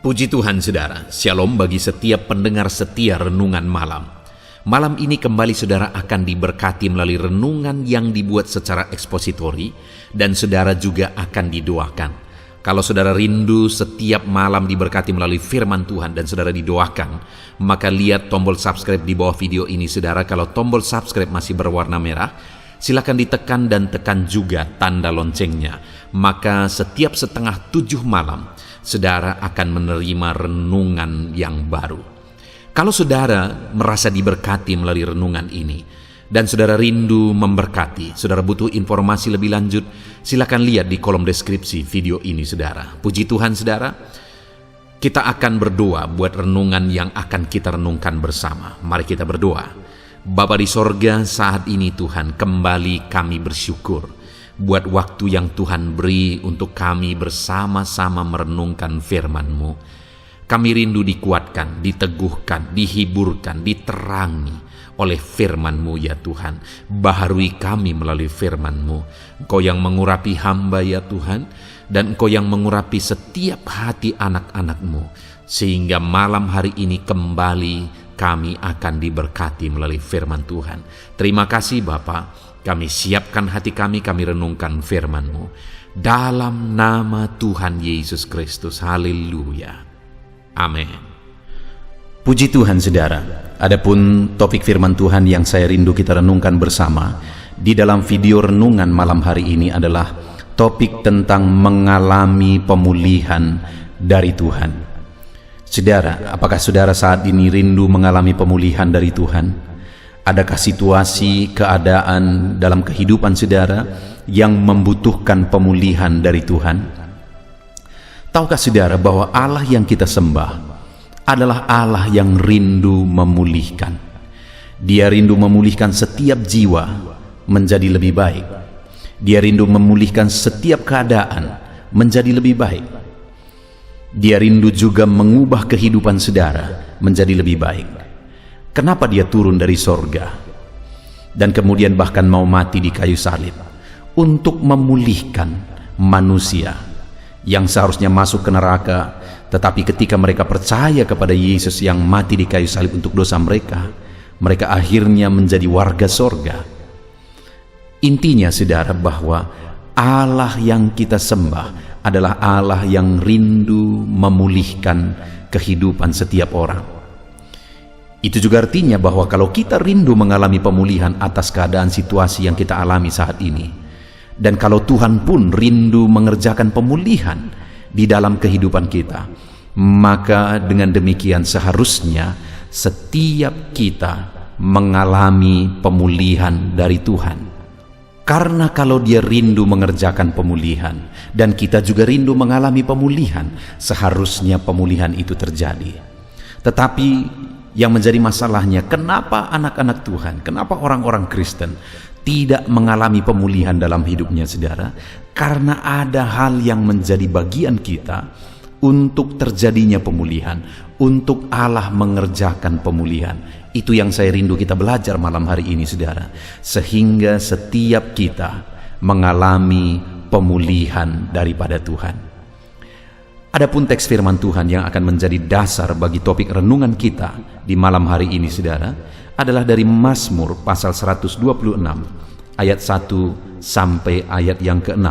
Puji Tuhan saudara, shalom bagi setiap pendengar setia renungan malam. Malam ini kembali saudara akan diberkati melalui renungan yang dibuat secara ekspositori dan saudara juga akan didoakan. Kalau saudara rindu setiap malam diberkati melalui firman Tuhan dan saudara didoakan, maka lihat tombol subscribe di bawah video ini saudara. Kalau tombol subscribe masih berwarna merah, silakan ditekan dan tekan juga tanda loncengnya. Maka setiap 6:30 malam, saudara akan menerima renungan yang baru. Kalau saudara merasa diberkati melalui renungan ini, dan saudara rindu memberkati, saudara butuh informasi lebih lanjut, silakan lihat di kolom deskripsi video ini saudara. Puji Tuhan saudara, kita akan berdoa buat renungan yang akan kita renungkan bersama. Mari kita berdoa. Bapa di sorga, saat ini Tuhan kembali kami bersyukur buat waktu yang Tuhan beri untuk kami bersama-sama merenungkan firman-Mu. Kami rindu dikuatkan, diteguhkan, dihiburkan, diterangi oleh firman-Mu ya Tuhan. Baharui kami melalui firman-Mu. Engkau yang mengurapi hamba ya Tuhan, dan Engkau yang mengurapi setiap hati anak-anak-Mu, sehingga malam hari ini kembali kami akan diberkati melalui firman Tuhan. Terima kasih Bapa. Kami siapkan hati kami renungkan firman-Mu. Dalam nama Tuhan Yesus Kristus. Haleluya. Amin. Puji Tuhan saudara. Adapun topik firman Tuhan yang saya rindu kita renungkan bersama di dalam video renungan malam hari ini adalah topik tentang mengalami pemulihan dari Tuhan. Saudara, apakah saudara saat ini rindu mengalami pemulihan dari Tuhan? Adakah situasi, keadaan dalam kehidupan saudara yang membutuhkan pemulihan dari Tuhan? Tahukah saudara bahwa Allah yang kita sembah adalah Allah yang rindu memulihkan. Dia rindu memulihkan setiap jiwa menjadi lebih baik. Dia rindu memulihkan setiap keadaan menjadi lebih baik. Dia rindu juga mengubah kehidupan saudara menjadi lebih baik. Kenapa dia turun dari sorga dan kemudian bahkan mau mati di kayu salib? Untuk memulihkan manusia yang seharusnya masuk ke neraka, tetapi ketika mereka percaya kepada Yesus yang mati di kayu salib untuk dosa mereka, mereka akhirnya menjadi warga sorga. Intinya saudara, bahwa Allah yang kita sembah adalah Allah yang rindu memulihkan kehidupan setiap orang. Itu juga artinya bahwa kalau kita rindu mengalami pemulihan atas keadaan situasi yang kita alami saat ini, dan kalau Tuhan pun rindu mengerjakan pemulihan di dalam kehidupan kita, maka dengan demikian seharusnya setiap kita mengalami pemulihan dari Tuhan. Karena kalau dia rindu mengerjakan pemulihan dan kita juga rindu mengalami pemulihan, seharusnya pemulihan itu terjadi. Tetapi yang menjadi masalahnya, kenapa anak-anak Tuhan, kenapa orang-orang Kristen tidak mengalami pemulihan dalam hidupnya saudara? Karena ada hal yang menjadi bagian kita untuk terjadinya pemulihan, untuk Allah mengerjakan pemulihan. Itu yang saya rindu kita belajar malam hari ini saudara, sehingga setiap kita mengalami pemulihan daripada Tuhan. Adapun teks firman Tuhan yang akan menjadi dasar bagi topik renungan kita di malam hari ini saudara adalah dari Mazmur pasal 126 ayat 1 sampai ayat yang ke-6.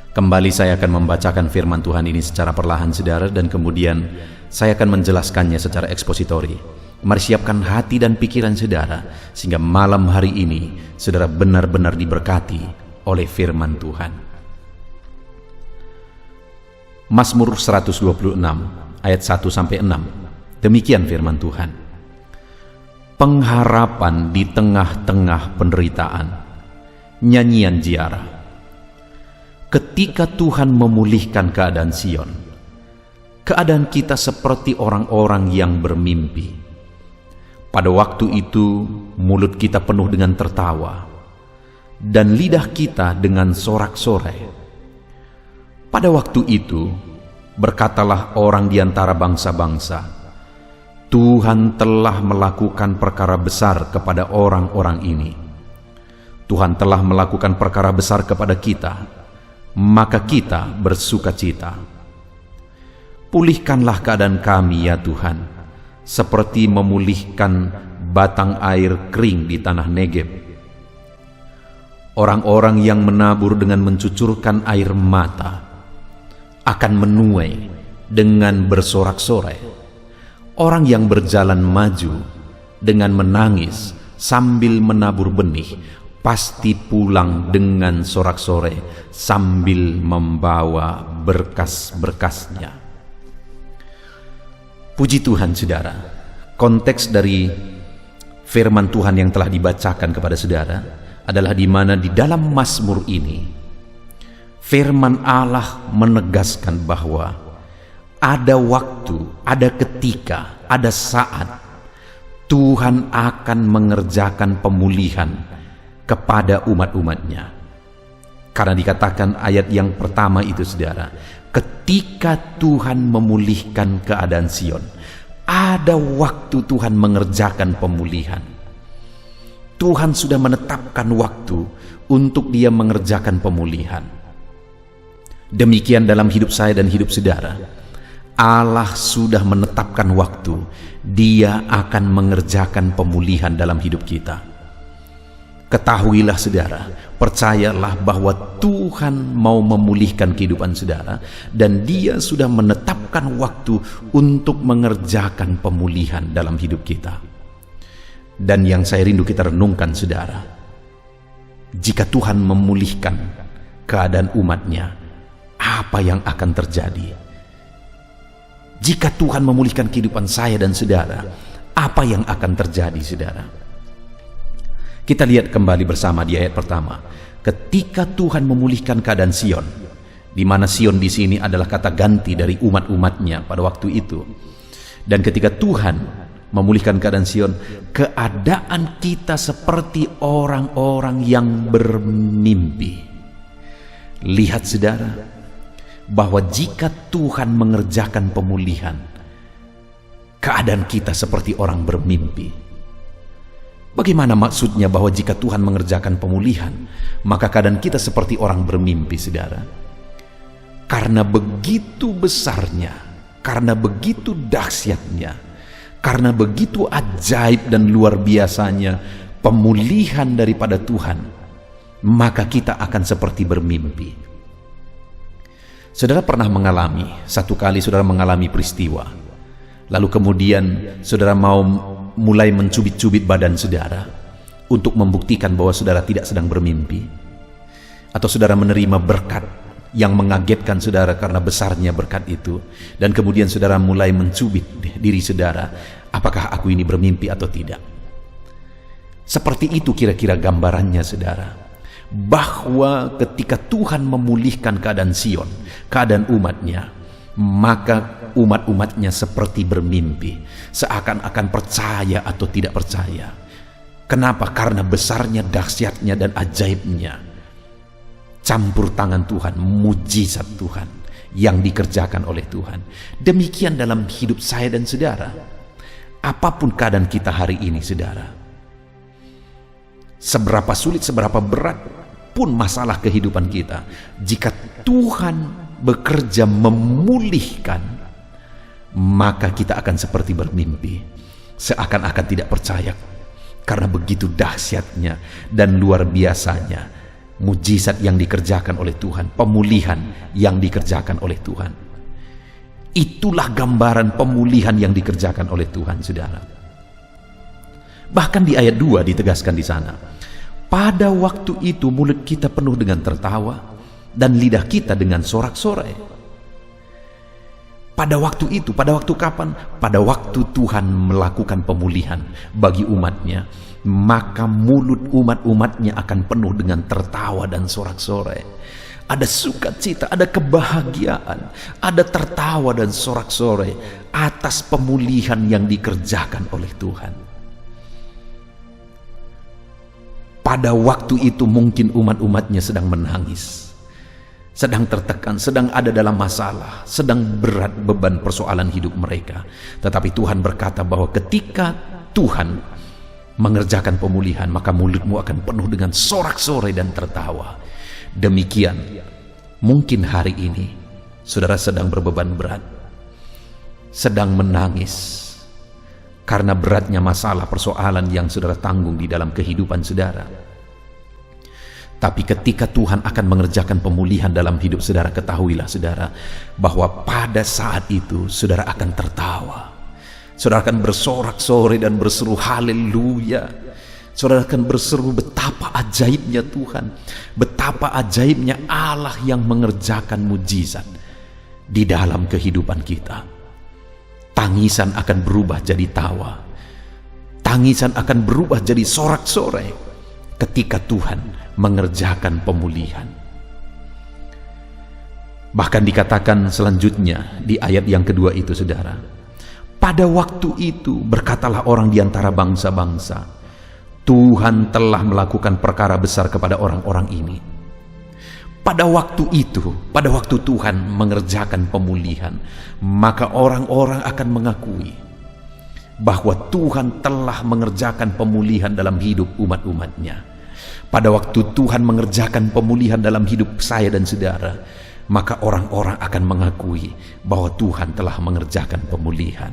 Kembali saya akan membacakan firman Tuhan ini secara perlahan saudara, dan kemudian saya akan menjelaskannya secara ekspositori. Mari siapkan hati dan pikiran saudara sehingga malam hari ini saudara benar-benar diberkati oleh firman Tuhan. Mazmur 126 ayat 1 sampai 6. Demikian firman Tuhan. Pengharapan di tengah-tengah penderitaan. Nyanyian ziarah. Ketika Tuhan memulihkan keadaan Sion, keadaan kita seperti orang-orang yang bermimpi. Pada waktu itu mulut kita penuh dengan tertawa dan lidah kita dengan sorak-sorai. Pada waktu itu, berkatalah orang di antara bangsa-bangsa, Tuhan telah melakukan perkara besar kepada orang-orang ini. Tuhan telah melakukan perkara besar kepada kita, maka kita bersuka cita. Pulihkanlah keadaan kami ya Tuhan, seperti memulihkan batang air kering di tanah Negeb. Orang-orang yang menabur dengan mencucurkan air mata akan menuai dengan bersorak-sorai. Orang yang berjalan maju dengan menangis sambil menabur benih pasti pulang dengan sorak-sorai sambil membawa berkas-berkasnya. Puji Tuhan saudara, konteks dari firman Tuhan yang telah dibacakan kepada saudara adalah di mana di dalam Mazmur ini firman Allah menegaskan bahwa ada waktu, ada ketika, ada saat Tuhan akan mengerjakan pemulihan kepada umat-umatnya. Karena dikatakan ayat yang pertama itu saudara, ketika Tuhan memulihkan keadaan Sion, ada waktu Tuhan mengerjakan pemulihan. Tuhan sudah menetapkan waktu untuk Dia mengerjakan pemulihan. Demikian dalam hidup saya dan hidup saudara, Allah sudah menetapkan waktu Dia akan mengerjakan pemulihan dalam hidup kita. Ketahuilah saudara, percayalah bahwa Tuhan mau memulihkan kehidupan saudara, dan Dia sudah menetapkan waktu untuk mengerjakan pemulihan dalam hidup kita. Dan yang saya rindu kita renungkan saudara, jika Tuhan memulihkan keadaan umatnya, apa yang akan terjadi? Jika Tuhan memulihkan kehidupan saya dan saudara, apa yang akan terjadi saudara? Kita lihat kembali bersama di ayat pertama. Ketika Tuhan memulihkan keadaan Sion, di mana Sion di sini adalah kata ganti dari umat-umatnya pada waktu itu. Dan ketika Tuhan memulihkan keadaan Sion, keadaan kita seperti orang-orang yang bermimpi. Lihat saudara, bahwa jika Tuhan mengerjakan pemulihan, keadaan kita seperti orang bermimpi. Bagaimana maksudnya bahwa jika Tuhan mengerjakan pemulihan, maka keadaan kita seperti orang bermimpi, saudara? Karena begitu besarnya, karena begitu dahsyatnya, karena begitu ajaib dan luar biasanya pemulihan daripada Tuhan, maka kita akan seperti bermimpi. Saudara pernah mengalami, satu kali saudara mengalami peristiwa, lalu kemudian saudara mau mulai mencubit-cubit badan saudara untuk membuktikan bahwa saudara tidak sedang bermimpi, atau saudara menerima berkat yang mengagetkan saudara karena besarnya berkat itu, dan kemudian saudara mulai mencubit diri saudara, apakah aku ini bermimpi atau tidak? Seperti itu kira-kira gambarannya saudara, bahwa ketika Tuhan memulihkan keadaan Sion, keadaan umatnya, maka umat-umatnya seperti bermimpi, seakan-akan percaya atau tidak percaya. Kenapa? Karena besarnya, dahsyatnya, dan ajaibnya campur tangan Tuhan, mujizat Tuhan yang dikerjakan oleh Tuhan. Demikian dalam hidup saya dan saudara. Apapun keadaan kita hari ini saudara, seberapa sulit, seberapa berat pun masalah kehidupan kita, jika Tuhan bekerja memulihkan, maka kita akan seperti bermimpi, seakan-akan tidak percaya, karena begitu dahsyatnya dan luar biasanya mujizat yang dikerjakan oleh Tuhan, pemulihan yang dikerjakan oleh Tuhan. Itulah gambaran pemulihan yang dikerjakan oleh Tuhan, saudara. Bahkan di ayat 2 ditegaskan di sana, pada waktu itu mulut kita penuh dengan tertawa dan lidah kita dengan sorak-sorai. Pada waktu itu, pada waktu kapan? Pada waktu Tuhan melakukan pemulihan bagi umatnya, maka mulut umat-umatnya akan penuh dengan tertawa dan sorak-sorai. Ada sukacita, ada kebahagiaan, ada tertawa dan sorak-sorai atas pemulihan yang dikerjakan oleh Tuhan. Pada waktu itu mungkin umat-umatnya sedang menangis, sedang tertekan, sedang ada dalam masalah, sedang berat beban persoalan hidup mereka. Tetapi Tuhan berkata bahwa ketika Tuhan mengerjakan pemulihan, maka mulutmu akan penuh dengan sorak-sorai dan tertawa. Demikian mungkin hari ini saudara sedang berbeban berat, sedang menangis karena beratnya masalah persoalan yang saudara tanggung di dalam kehidupan saudara. Tapi ketika Tuhan akan mengerjakan pemulihan dalam hidup saudara, ketahuilah saudara bahwa pada saat itu saudara akan tertawa. Saudara akan bersorak-sorai dan berseru haleluya. Saudara akan berseru betapa ajaibnya Tuhan, betapa ajaibnya Allah yang mengerjakan mujizat di dalam kehidupan kita. Tangisan akan berubah jadi tawa. Tangisan akan berubah jadi sorak-sorai ketika Tuhan mengerjakan pemulihan. Bahkan dikatakan selanjutnya di ayat yang kedua itu saudara, pada waktu itu berkatalah orang di antara bangsa-bangsa, Tuhan telah melakukan perkara besar kepada orang-orang ini. Pada waktu itu, pada waktu Tuhan mengerjakan pemulihan, maka orang-orang akan mengakui bahwa Tuhan telah mengerjakan pemulihan dalam hidup umat-umatnya. Pada waktu Tuhan mengerjakan pemulihan dalam hidup saya dan saudara, maka orang-orang akan mengakui bahwa Tuhan telah mengerjakan pemulihan.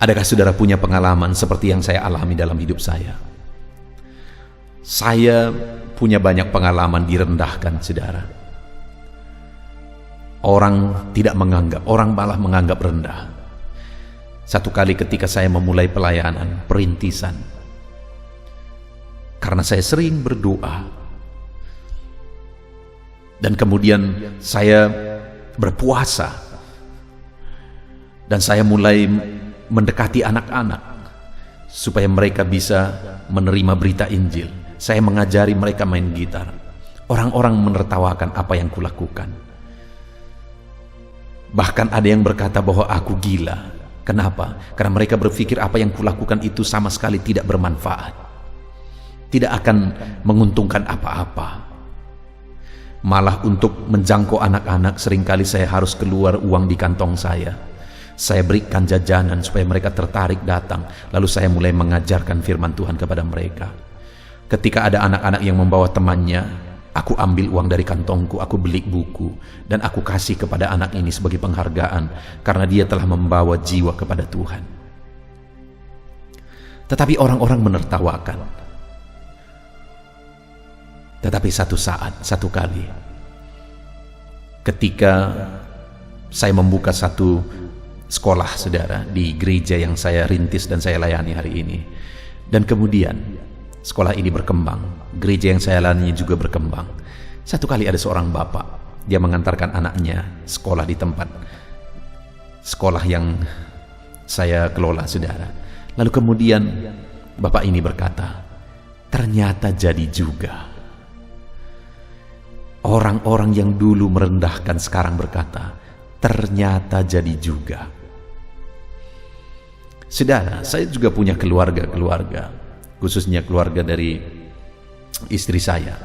Adakah saudara punya pengalaman seperti yang saya alami dalam hidup saya? Saya punya banyak pengalaman direndahkan, saudara. Orang tidak menganggap, orang malah menganggap rendah. Satu kali ketika saya memulai pelayanan, perintisan, karena saya sering berdoa, dan kemudian saya berpuasa, dan saya mulai mendekati anak-anak supaya mereka bisa menerima berita Injil. Saya mengajari mereka main gitar. Orang-orang menertawakan apa yang kulakukan. Bahkan ada yang berkata bahwa aku gila. Kenapa? Karena mereka berpikir apa yang kulakukan itu sama sekali tidak bermanfaat, tidak akan menguntungkan apa-apa. Malah untuk menjangkau anak-anak seringkali saya harus keluar uang di kantong saya. Saya berikan jajanan supaya mereka tertarik datang. Lalu saya mulai mengajarkan firman Tuhan kepada mereka. Ketika ada anak-anak yang membawa temannya, aku ambil uang dari kantongku, aku beli buku, dan aku kasih kepada anak ini sebagai penghargaan karena dia telah membawa jiwa kepada Tuhan. Tetapi orang-orang menertawakan. Tetapi satu saat, satu kali, ketika saya membuka satu sekolah saudara di gereja yang saya rintis dan saya layani hari ini, dan kemudian sekolah ini berkembang, gereja yang saya layani juga berkembang. Satu kali ada seorang bapak, dia mengantarkan anaknya sekolah di tempat sekolah yang saya kelola saudara. Lalu kemudian bapak ini berkata, ternyata jadi juga. Orang-orang yang dulu merendahkan sekarang berkata, ternyata jadi juga. Saudara, saya juga punya keluarga, khususnya keluarga dari istri saya.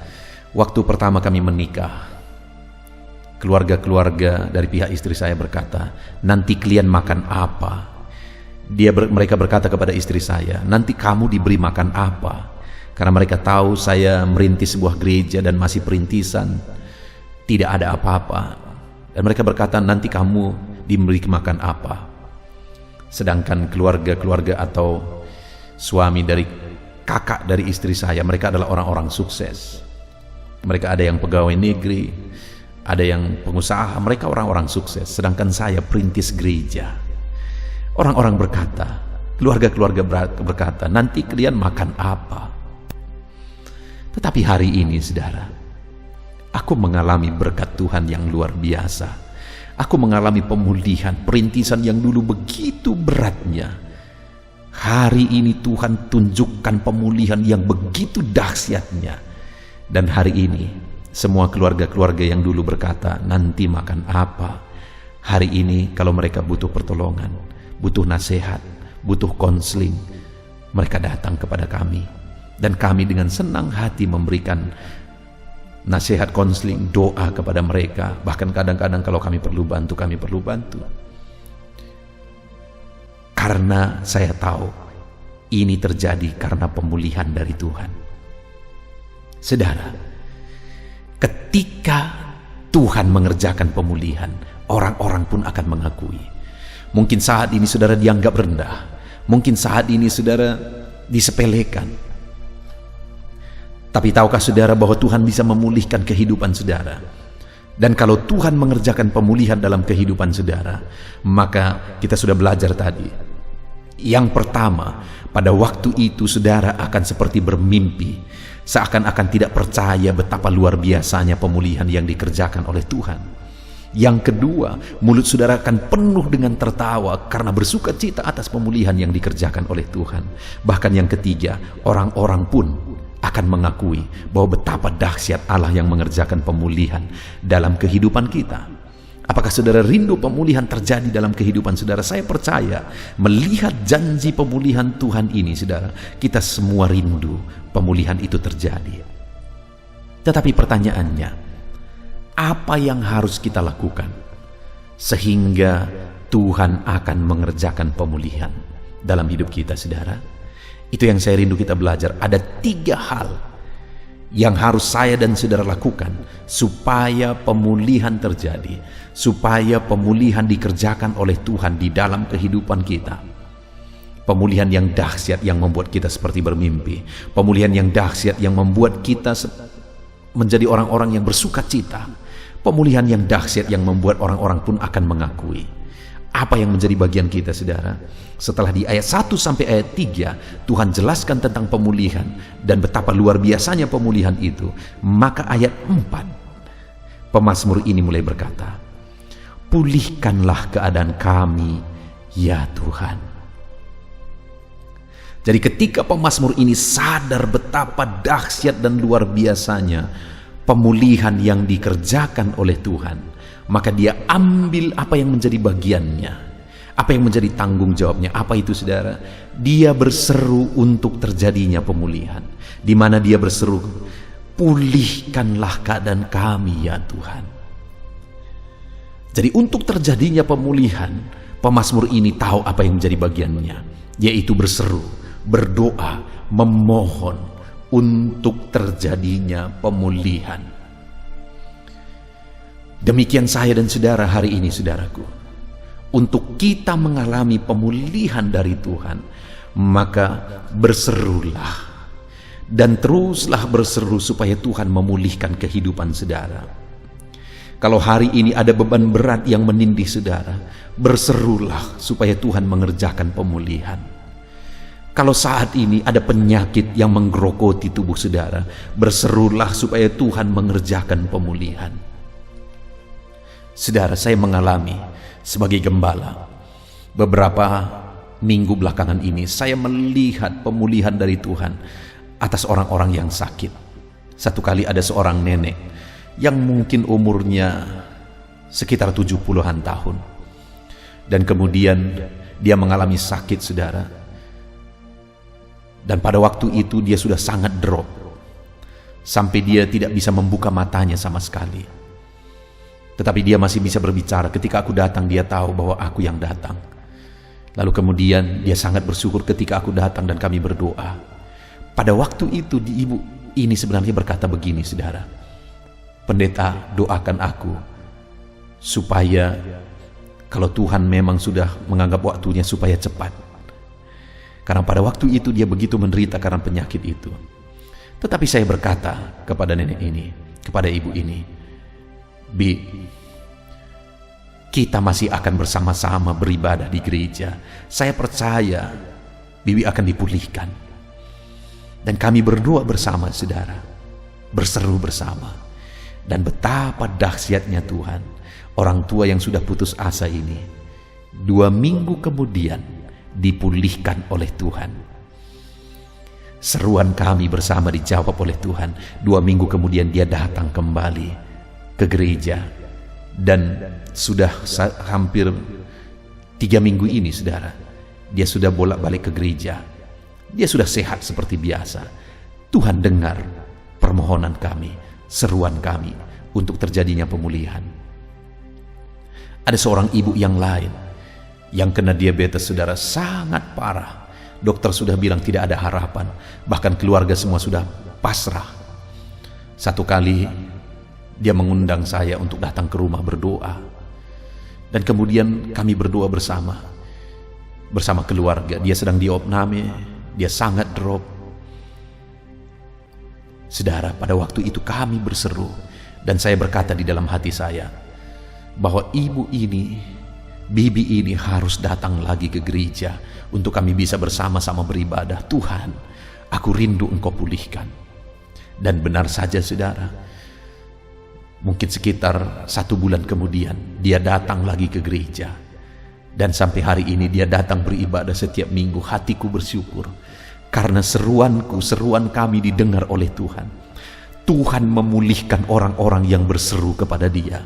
Waktu pertama kami menikah, keluarga-keluarga dari pihak istri saya berkata, nanti kalian makan apa? Mereka berkata kepada istri saya, nanti kamu diberi makan apa? Karena mereka tahu saya merintis sebuah gereja dan masih perintisan, tidak ada apa-apa. Dan mereka berkata, nanti kamu diberi makan apa? Sedangkan keluarga-keluarga atau suami dari kakak dari istri saya, mereka adalah orang-orang sukses. Mereka ada yang pegawai negeri, ada yang pengusaha, mereka orang-orang sukses. Sedangkan saya perintis gereja. Orang-orang berkata, keluarga-keluarga berkata, nanti kalian makan apa? Tetapi hari ini saudara, aku mengalami berkat Tuhan yang luar biasa. Aku mengalami pemulihan, perintisan yang dulu begitu beratnya. Hari ini Tuhan tunjukkan pemulihan yang begitu dahsyatnya. Dan hari ini semua keluarga-keluarga yang dulu berkata nanti makan apa, hari ini kalau mereka butuh pertolongan, butuh nasihat, butuh konseling, mereka datang kepada kami. Dan kami dengan senang hati memberikan nasihat, konseling, doa kepada mereka. Bahkan kadang-kadang kalau kami perlu bantu, kami perlu bantu. Karena saya tahu ini terjadi karena pemulihan dari Tuhan. Saudara, ketika Tuhan mengerjakan pemulihan, orang-orang pun akan mengakui. Mungkin saat ini saudara dianggap rendah, mungkin saat ini saudara disepelekan. Tapi tahukah saudara bahwa Tuhan bisa memulihkan kehidupan saudara? Dan kalau Tuhan mengerjakan pemulihan dalam kehidupan saudara, maka kita sudah belajar tadi. Yang pertama, pada waktu itu saudara akan seperti bermimpi, seakan-akan tidak percaya betapa luar biasanya pemulihan yang dikerjakan oleh Tuhan. Yang kedua, mulut saudara akan penuh dengan tertawa karena bersuka cita atas pemulihan yang dikerjakan oleh Tuhan. Bahkan yang ketiga, orang-orang pun akan mengakui bahwa betapa dahsyat Allah yang mengerjakan pemulihan dalam kehidupan kita. Apakah saudara rindu pemulihan terjadi dalam kehidupan saudara? Saya percaya melihat janji pemulihan Tuhan ini, saudara, kita semua rindu pemulihan itu terjadi. Tetapi pertanyaannya, apa yang harus kita lakukan sehingga Tuhan akan mengerjakan pemulihan dalam hidup kita, saudara? Itu yang saya rindu kita belajar. Ada 3 hal yang harus saya dan saudara lakukan supaya pemulihan terjadi, supaya pemulihan dikerjakan oleh Tuhan di dalam kehidupan kita. Pemulihan yang dahsyat yang membuat kita seperti bermimpi, pemulihan yang dahsyat yang membuat kita menjadi orang-orang yang bersuka cita, pemulihan yang dahsyat yang membuat orang-orang pun akan mengakui. Apa yang menjadi bagian kita, saudara? Setelah di ayat 1 sampai ayat 3 Tuhan jelaskan tentang pemulihan dan betapa luar biasanya pemulihan itu, maka ayat 4 pemazmur ini mulai berkata, "Pulihkanlah keadaan kami, ya Tuhan." Jadi ketika pemazmur ini sadar betapa dahsyat dan luar biasanya pemulihan yang dikerjakan oleh Tuhan, maka dia ambil apa yang menjadi bagiannya, apa yang menjadi tanggung jawabnya. Apa itu, saudara? Dia berseru untuk terjadinya pemulihan, di mana dia berseru, "Pulihkanlah keadaan kami, ya Tuhan." Jadi untuk terjadinya pemulihan, pemazmur ini tahu apa yang menjadi bagiannya, yaitu berseru, berdoa, memohon untuk terjadinya pemulihan. Demikian saya dan saudara hari ini, saudaraku. Untuk kita mengalami pemulihan dari Tuhan, maka berserulah dan teruslah berseru supaya Tuhan memulihkan kehidupan saudara. Kalau hari ini ada beban berat yang menindih saudara, berserulah supaya Tuhan mengerjakan pemulihan. Kalau saat ini ada penyakit yang menggerogoti tubuh saudara, berserulah supaya Tuhan mengerjakan pemulihan. Saudara, saya mengalami sebagai gembala beberapa minggu belakangan ini, saya melihat pemulihan dari Tuhan atas orang-orang yang sakit. Satu kali ada seorang nenek yang mungkin umurnya sekitar 70-an tahun, dan kemudian dia mengalami sakit, saudara. Dan pada waktu itu dia sudah sangat drop, sampai dia tidak bisa membuka matanya sama sekali. Tetapi dia masih bisa berbicara. Ketika aku datang, dia tahu bahwa aku yang datang. Lalu kemudian dia sangat bersyukur ketika aku datang dan kami berdoa. Pada waktu itu ibu ini sebenarnya berkata begini, saudara, "Pendeta, doakan aku supaya kalau Tuhan memang sudah menganggap waktunya supaya cepat." Karena pada waktu itu dia begitu menderita karena penyakit itu. Tetapi saya berkata kepada nenek ini, kepada ibu ini, "Bi, kita masih akan bersama-sama beribadah di gereja. Saya percaya Bibi akan dipulihkan." Dan kami berdoa bersama, saudara, berseru bersama. Dan betapa dahsyatnya Tuhan. Orang tua yang sudah putus asa ini 2 minggu kemudian dipulihkan oleh Tuhan. Seruan kami bersama dijawab oleh Tuhan. 2 minggu kemudian dia datang kembali ke gereja, dan sudah hampir 3 minggu ini, saudara, dia sudah bolak-balik ke gereja. Dia sudah sehat seperti biasa. Tuhan dengar permohonan kami, seruan kami untuk terjadinya pemulihan. Ada seorang ibu yang lain yang kena diabetes, saudara, sangat parah. Dokter sudah bilang tidak ada harapan, bahkan keluarga semua sudah pasrah. Satu kali dia mengundang saya untuk datang ke rumah berdoa. Dan kemudian kami berdoa bersama keluarga. Dia sedang diopname, dia sangat drop. Saudara, pada waktu itu kami berseru, dan saya berkata di dalam hati saya bahwa ibu ini, bibi ini harus datang lagi ke gereja untuk kami bisa bersama-sama beribadah. Tuhan, aku rindu Engkau pulihkan. Dan benar saja saudara, mungkin sekitar 1 bulan kemudian dia datang lagi ke gereja, dan sampai hari ini dia datang beribadah setiap minggu. Hatiku bersyukur karena seruan kami didengar oleh Tuhan. Tuhan memulihkan orang-orang yang berseru kepada dia.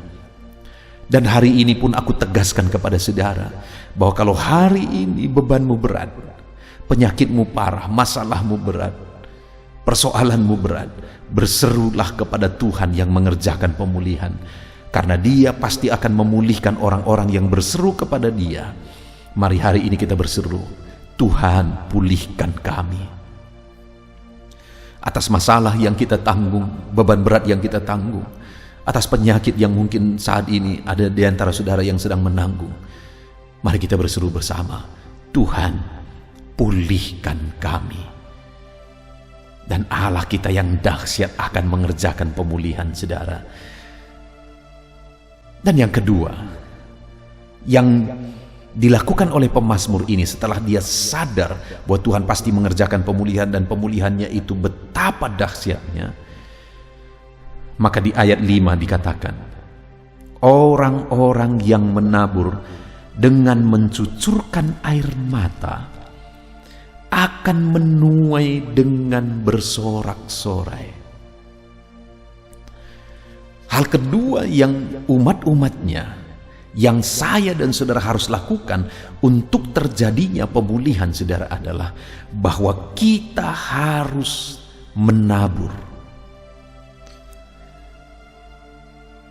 Dan hari ini pun aku tegaskan kepada saudara bahwa kalau hari ini bebanmu berat, penyakitmu parah, masalahmu berat, persoalanmu berat, berserulah kepada Tuhan yang mengerjakan pemulihan, karena Dia pasti akan memulihkan orang-orang yang berseru kepada Dia. Mari hari ini kita berseru, Tuhan pulihkan kami atas masalah yang kita tanggung, beban berat yang kita tanggung, atas penyakit yang mungkin saat ini ada di antara saudara yang sedang menanggung. Mari kita berseru bersama, Tuhan pulihkan kami. Dan Allah kita yang dahsyat akan mengerjakan pemulihan saudara. Dan yang kedua, yang dilakukan oleh pemazmur ini setelah dia sadar bahwa Tuhan pasti mengerjakan pemulihan, dan pemulihannya itu betapa dahsyatnya, maka di ayat 5 dikatakan, orang-orang yang menabur dengan mencucurkan air mata akan menuai dengan bersorak-sorai. Hal kedua yang umat-umatnya, yang saya dan saudara harus lakukan untuk terjadinya pemulihan saudara, adalah bahwa kita harus menabur.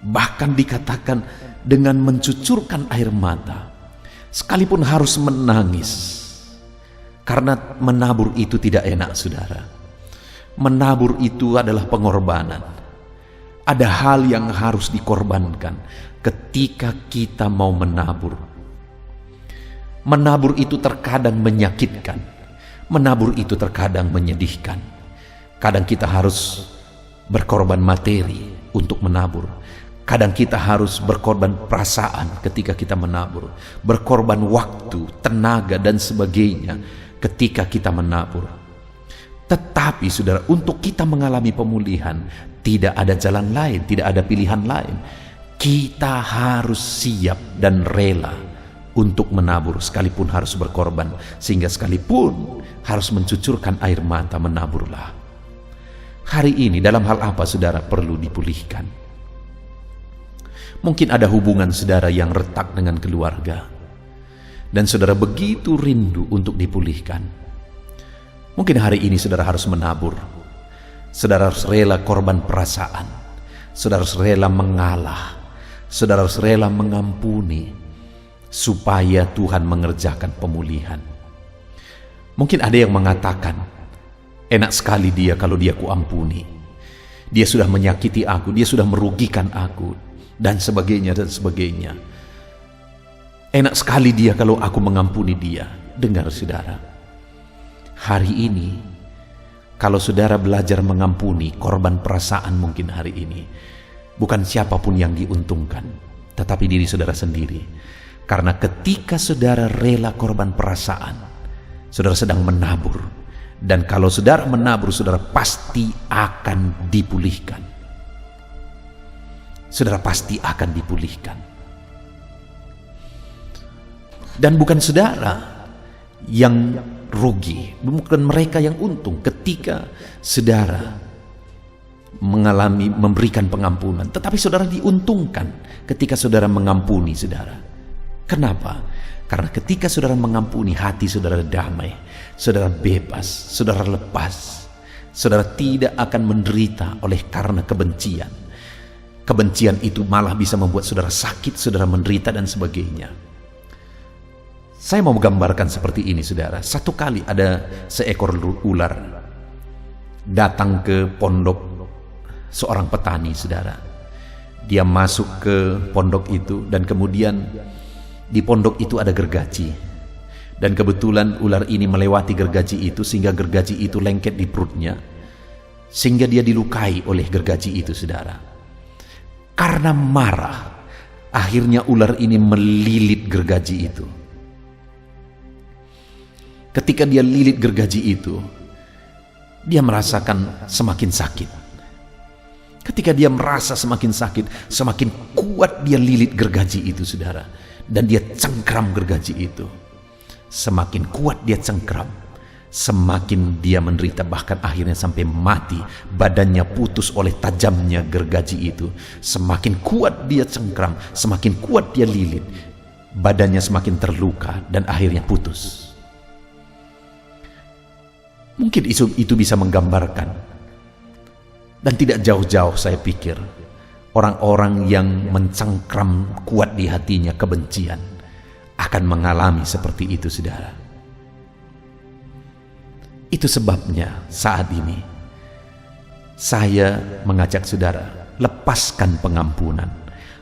Bahkan dikatakan dengan mencucurkan air mata, sekalipun harus menangis, karena menabur itu tidak enak saudara. Menabur itu adalah pengorbanan. Ada hal yang harus dikorbankan ketika kita mau menabur. Menabur itu terkadang menyakitkan. Menabur itu terkadang menyedihkan. Kadang kita harus berkorban materi untuk menabur. Kadang kita harus berkorban perasaan ketika kita menabur. Berkorban waktu, tenaga, dan sebagainya ketika kita menabur. Tetapi saudara, untuk kita mengalami pemulihan, tidak ada jalan lain, tidak ada pilihan lain. Kita harus siap dan rela untuk menabur, sekalipun harus berkorban, sehingga sekalipun harus mencucurkan air mata, menaburlah. Hari ini dalam hal apa saudara perlu dipulihkan? Mungkin ada hubungan saudara yang retak dengan keluarga, dan saudara begitu rindu untuk dipulihkan. Mungkin hari ini saudara harus menabur. Saudara harus rela korban perasaan. Saudara harus rela mengalah. Saudara harus rela mengampuni, supaya Tuhan mengerjakan pemulihan. Mungkin ada yang mengatakan, enak sekali dia kalau dia kuampuni. Dia sudah menyakiti aku, dia sudah merugikan aku, dan sebagainya dan sebagainya. Enak sekali dia kalau aku mengampuni dia. Dengar saudara, hari ini kalau saudara belajar mengampuni korban perasaan, mungkin hari ini bukan siapapun yang diuntungkan, tetapi diri saudara sendiri. Karena ketika saudara rela korban perasaan, saudara sedang menabur. Dan kalau saudara menabur, saudara pasti akan dipulihkan. Saudara pasti akan dipulihkan. Dan bukan saudara yang rugi, bukan mereka yang untung ketika saudara memberikan pengampunan, tetapi saudara diuntungkan ketika saudara mengampuni saudara. Kenapa? Karena ketika saudara mengampuni, hati saudara damai, saudara bebas, saudara lepas, saudara tidak akan menderita oleh karena kebencian. Kebencian itu malah bisa membuat saudara sakit, saudara menderita, dan sebagainya. Saya mau menggambarkan seperti ini saudara. Satu kali ada seekor ular datang ke pondok seorang petani saudara. Dia masuk ke pondok itu, dan kemudian Di pondok itu ada gergaji, dan kebetulan ular ini melewati gergaji itu sehingga gergaji itu lengket di perutnya, sehingga dia dilukai oleh gergaji itu, saudara. Karena marah, akhirnya ular ini melilit gergaji itu. Ketika dia lilit gergaji itu, dia merasakan semakin sakit. Ketika dia merasa semakin sakit, semakin kuat dia lilit gergaji itu, saudara. Dan dia cengkram gergaji itu. Semakin kuat dia cengkram, semakin dia menderita, bahkan akhirnya sampai mati. Badannya putus oleh tajamnya gergaji itu. Semakin kuat dia cengkram, semakin kuat dia lilit, badannya semakin terluka dan akhirnya putus. Mungkin itu bisa menggambarkan, dan tidak jauh-jauh saya pikir, orang-orang yang mencengkram kuat di hatinya kebencian akan mengalami seperti itu, saudara. Itu sebabnya saat ini saya mengajak saudara, lepaskan pengampunan.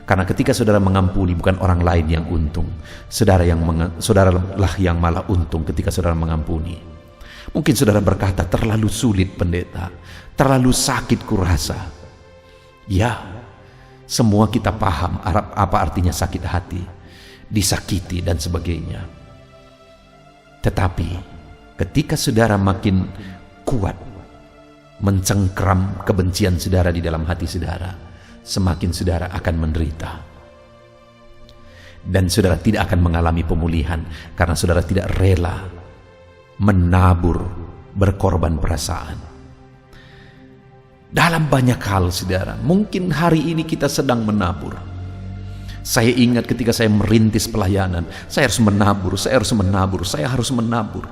Karena ketika saudara mengampuni, bukan orang lain yang untung, saudaralah yang malah untung ketika saudara mengampuni. Mungkin saudara berkata, terlalu sulit pendeta, terlalu sakit kurasa. Ya, semua kita paham apa artinya sakit hati, disakiti dan sebagainya. Tetapi ketika saudara makin kuat mencengkram kebencian saudara di dalam hati saudara, semakin saudara akan menderita. Dan saudara tidak akan mengalami pemulihan karena saudara tidak rela menabur, berkorban perasaan. Dalam banyak hal, saudara, mungkin hari ini kita sedang menabur. Saya ingat ketika saya merintis pelayanan, saya harus menabur.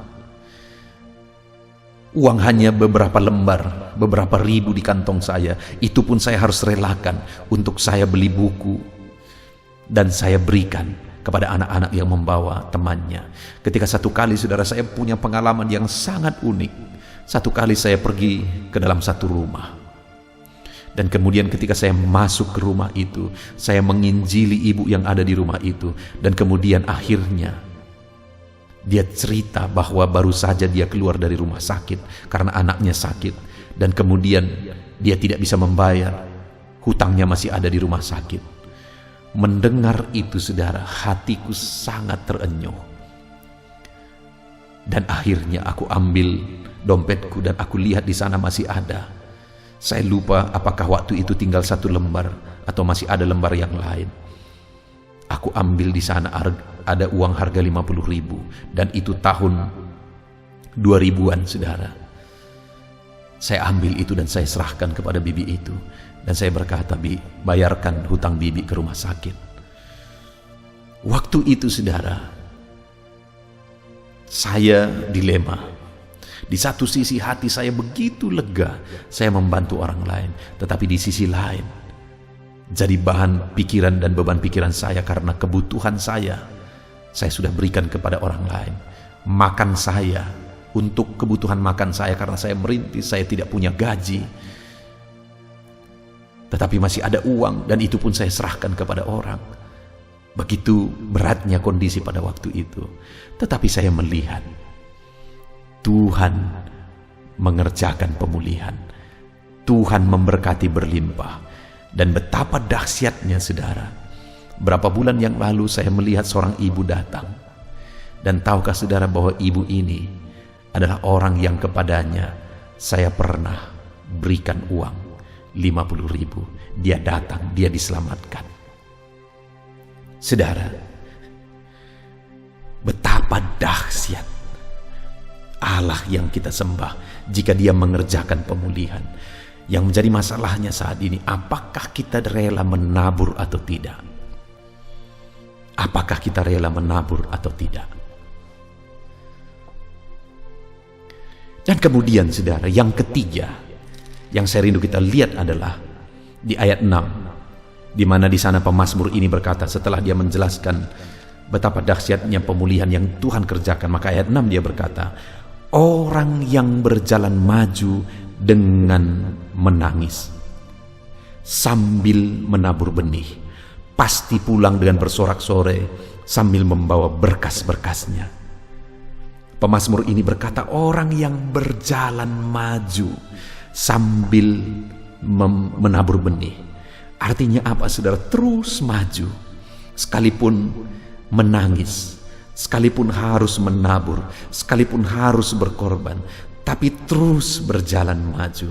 Uang hanya beberapa lembar, beberapa ribu di kantong saya. Itu pun saya harus relakan untuk saya beli buku dan saya berikan kepada anak-anak yang membawa temannya. Ketika satu kali, saudara, saya punya pengalaman yang sangat unik. Satu kali saya pergi ke dalam satu rumah, dan kemudian ketika saya masuk ke rumah itu, saya menginjili ibu yang ada di rumah itu. Dan kemudian akhirnya dia cerita bahwa baru saja dia keluar dari rumah sakit karena anaknya sakit, dan kemudian dia tidak bisa membayar, hutangnya masih ada di rumah sakit. Mendengar itu, saudara, hatiku sangat terenyuh. Dan akhirnya aku ambil dompetku dan aku lihat di sana masih ada. Saya lupa apakah waktu itu tinggal satu lembar atau masih ada lembar yang lain. Aku ambil di sana, ada uang harga 50.000, dan itu tahun 2000-an, saudara. Saya ambil itu dan saya serahkan kepada bibi itu. Dan saya berkata, Bi, bayarkan hutang bibi ke rumah sakit. Waktu itu, saudara, saya dilema. Di satu sisi hati saya begitu lega, saya membantu orang lain. Tetapi di sisi lain, jadi bahan pikiran dan beban pikiran saya karena kebutuhan saya sudah berikan kepada orang lain. Makan saya, untuk kebutuhan makan saya, karena saya merintis, saya tidak punya gaji. Tetapi masih ada uang, dan itu pun saya serahkan kepada orang. Begitu beratnya kondisi pada waktu itu. Tetapi saya melihat Tuhan mengerjakan pemulihan. Tuhan memberkati berlimpah. Dan betapa dahsyatnya, saudara. Berapa bulan yang lalu saya melihat seorang ibu datang. Dan tahukah saudara bahwa ibu ini adalah orang yang kepadanya saya pernah berikan uang 50.000. Dia datang, dia diselamatkan. Saudara, betapa dahsyat Allah yang kita sembah jika dia mengerjakan pemulihan. Yang menjadi masalahnya saat ini, apakah kita rela menabur atau tidak? Apakah kita rela menabur atau tidak? Dan kemudian, saudara, yang ketiga yang saya rindu kita lihat adalah di ayat 6, di mana di sana pemazmur ini berkata, setelah dia menjelaskan betapa dahsyatnya pemulihan yang Tuhan kerjakan, maka ayat 6 dia berkata, orang yang berjalan maju dengan menangis sambil menabur benih, pasti pulang dengan bersorak-sorai sambil membawa berkas-berkasnya. Pemazmur ini berkata, orang yang berjalan maju sambil menabur benih. Artinya apa, saudara? Terus maju, sekalipun menangis, sekalipun harus menabur, sekalipun harus berkorban, tapi terus berjalan maju.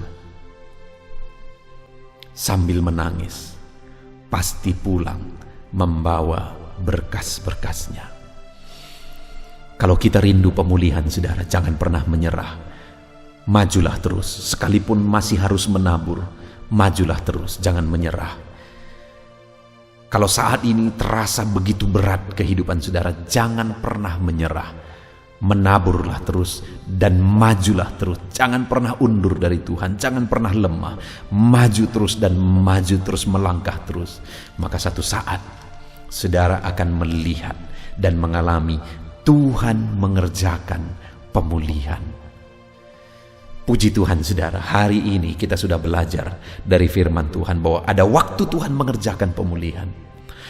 Sambil menangis, pasti pulang membawa berkas-berkasnya. Kalau kita rindu pemulihan, saudara, jangan pernah menyerah. Majulah terus, sekalipun masih harus menabur, majulah terus, jangan menyerah. Kalau saat ini terasa begitu berat kehidupan saudara, jangan pernah menyerah. Menaburlah terus dan majulah terus. Jangan pernah undur dari Tuhan, jangan pernah lemah. Maju terus dan maju terus, melangkah terus. Maka satu saat saudara akan melihat dan mengalami Tuhan mengerjakan pemulihan. Puji Tuhan, saudara, hari ini kita sudah belajar dari firman Tuhan bahwa ada waktu Tuhan mengerjakan pemulihan.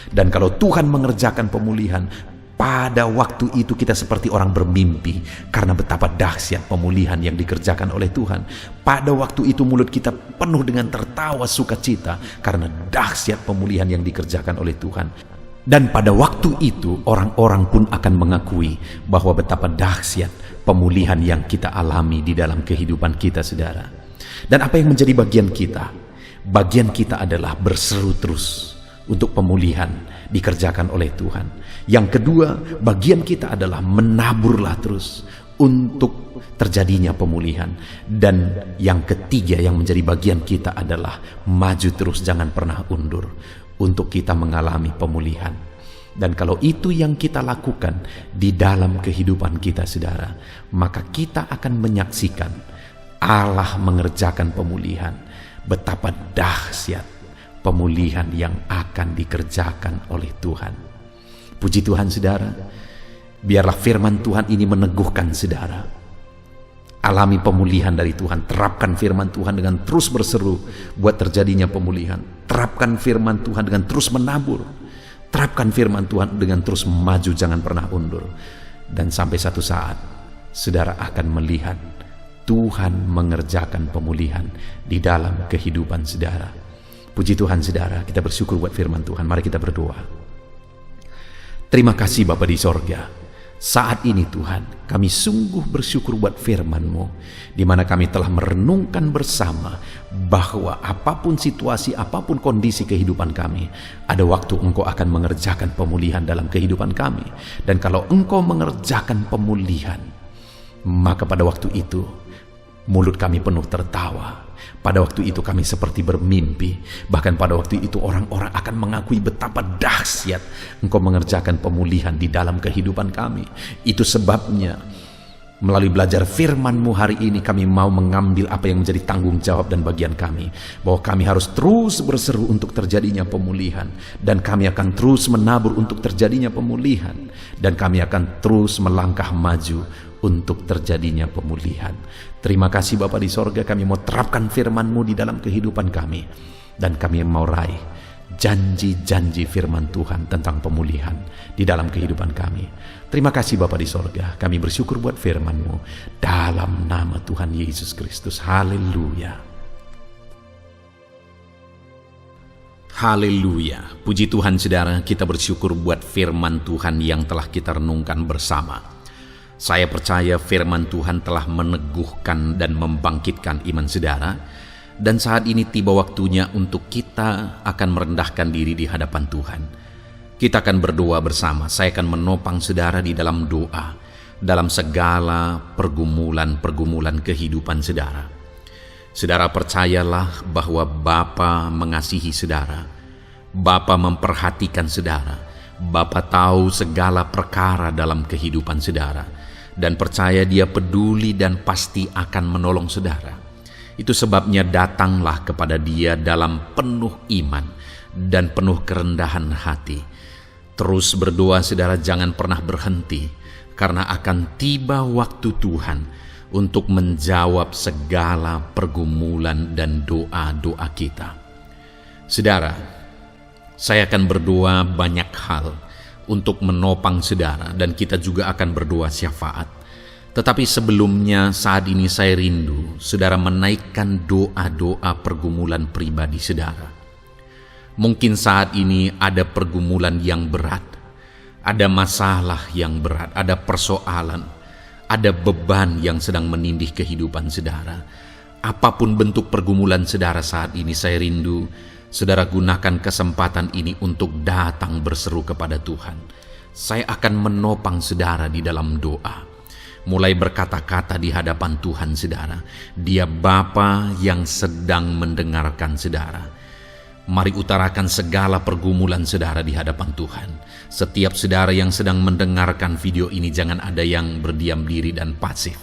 Dan kalau Tuhan mengerjakan pemulihan, pada waktu itu kita seperti orang bermimpi karena betapa dahsyat pemulihan yang dikerjakan oleh Tuhan. Pada waktu itu mulut kita penuh dengan tertawa sukacita karena dahsyat pemulihan yang dikerjakan oleh Tuhan. Dan pada waktu itu orang-orang pun akan mengakui bahwa betapa dahsyat pemulihan yang kita alami di dalam kehidupan kita, saudara. Dan apa yang menjadi bagian kita? Bagian kita adalah berseru terus untuk pemulihan dikerjakan oleh Tuhan. Yang kedua, bagian kita adalah menaburlah terus untuk terjadinya pemulihan. Dan yang ketiga yang menjadi bagian kita adalah maju terus, jangan pernah undur untuk kita mengalami pemulihan. Dan kalau itu yang kita lakukan di dalam kehidupan kita, saudara, maka kita akan menyaksikan Allah mengerjakan pemulihan. Betapa dahsyat pemulihan yang akan dikerjakan oleh Tuhan. Puji Tuhan, saudara. Biarlah firman Tuhan ini meneguhkan saudara. Alami pemulihan dari Tuhan. Terapkan firman Tuhan dengan terus berseru buat terjadinya pemulihan. Terapkan firman Tuhan dengan terus menabur. Terapkan firman Tuhan dengan terus maju, jangan pernah undur. Dan sampai satu saat saudara akan melihat Tuhan mengerjakan pemulihan di dalam kehidupan saudara. Puji Tuhan, saudara, kita bersyukur buat firman Tuhan. Mari kita berdoa. Terima kasih Bapa di sorga. Saat ini Tuhan, kami sungguh bersyukur buat firman-Mu, di mana kami telah merenungkan bersama bahwa apapun situasi, apapun kondisi kehidupan kami, ada waktu Engkau akan mengerjakan pemulihan dalam kehidupan kami. Dan kalau Engkau mengerjakan pemulihan, maka pada waktu itu mulut kami penuh tertawa. Pada waktu itu kami seperti bermimpi. Bahkan pada waktu itu orang-orang akan mengakui betapa dahsyat Engkau mengerjakan pemulihan di dalam kehidupan kami. Itu sebabnya melalui belajar firman-Mu hari ini kami mau mengambil apa yang menjadi tanggung jawab dan bagian kami. Bahwa kami harus terus berseru untuk terjadinya pemulihan. Dan kami akan terus menabur untuk terjadinya pemulihan. Dan kami akan terus melangkah maju untuk terjadinya pemulihan. Terima kasih Bapa di sorga, kami mau terapkan firman-Mu di dalam kehidupan kami. Dan kami mau raih janji-janji firman Tuhan tentang pemulihan di dalam kehidupan kami. Terima kasih Bapa di sorga, kami bersyukur buat firman-Mu. Dalam nama Tuhan Yesus Kristus, haleluya. Haleluya. Puji Tuhan, saudara, kita bersyukur buat firman Tuhan yang telah kita renungkan bersama. Saya percaya firman Tuhan telah meneguhkan dan membangkitkan iman saudara. Dan saat ini tiba waktunya untuk kita akan merendahkan diri di hadapan Tuhan. Kita akan berdoa bersama. Saya akan menopang saudara di dalam doa, dalam segala pergumulan-pergumulan kehidupan saudara. Saudara percayalah bahwa Bapa mengasihi saudara. Bapa memperhatikan saudara. Bapa tahu segala perkara dalam kehidupan saudara. Dan percaya Dia peduli dan pasti akan menolong saudara. Itu sebabnya datanglah kepada Dia dalam penuh iman dan penuh kerendahan hati. Terus berdoa saudara, jangan pernah berhenti, karena akan tiba waktu Tuhan untuk menjawab segala pergumulan dan doa-doa kita. Saudara, saya akan berdoa banyak hal untuk menopang saudara, dan kita juga akan berdoa syafaat. Tetapi sebelumnya, saat ini saya rindu saudara menaikkan doa-doa pergumulan pribadi saudara. Mungkin saat ini ada pergumulan yang berat, ada masalah yang berat, ada persoalan, ada beban yang sedang menindih kehidupan saudara. Apapun bentuk pergumulan saudara saat ini, saya rindu saudara gunakan kesempatan ini untuk datang berseru kepada Tuhan. Saya akan menopang saudara di dalam doa. Mulai berkata-kata di hadapan Tuhan saudara. Dia Bapa yang sedang mendengarkan saudara. Mari utarakan segala pergumulan saudara di hadapan Tuhan. Setiap saudara yang sedang mendengarkan video ini, jangan ada yang berdiam diri dan pasif,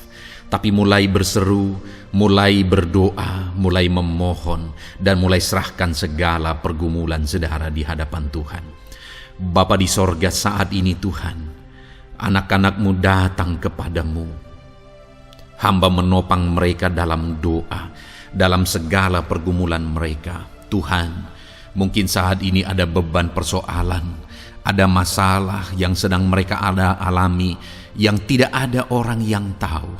tapi mulai berseru, mulai berdoa, mulai memohon, dan mulai serahkan segala pergumulan saudara di hadapan Tuhan. Bapa di sorga, saat ini Tuhan, anak-anak-Mu datang kepadamu. Hamba menopang mereka dalam doa, dalam segala pergumulan mereka. Tuhan, mungkin saat ini ada beban persoalan, ada masalah yang sedang mereka alami, yang tidak ada orang yang tahu.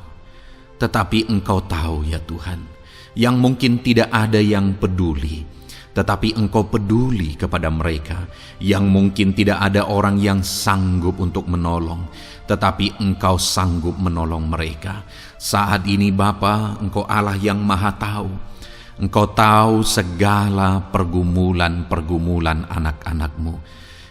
Tetapi Engkau tahu ya Tuhan, yang mungkin tidak ada yang peduli, tetapi Engkau peduli kepada mereka, yang mungkin tidak ada orang yang sanggup untuk menolong, tetapi Engkau sanggup menolong mereka. Saat ini Bapa, Engkau Allah yang Maha Tahu. Engkau tahu segala pergumulan-pergumulan anak-anak-Mu.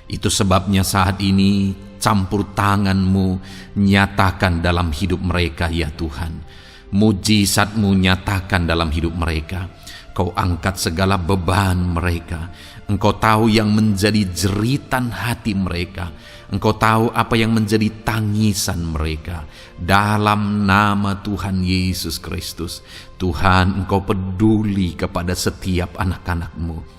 Itu sebabnya saat ini campur tangan-Mu nyatakan dalam hidup mereka ya Tuhan. Mujizat-Mu nyatakan dalam hidup mereka. Kau angkat segala beban mereka. Engkau tahu yang menjadi jeritan hati mereka. Engkau tahu apa yang menjadi tangisan mereka. Dalam nama Tuhan Yesus Kristus, Tuhan, Engkau peduli kepada setiap anak-anak-Mu.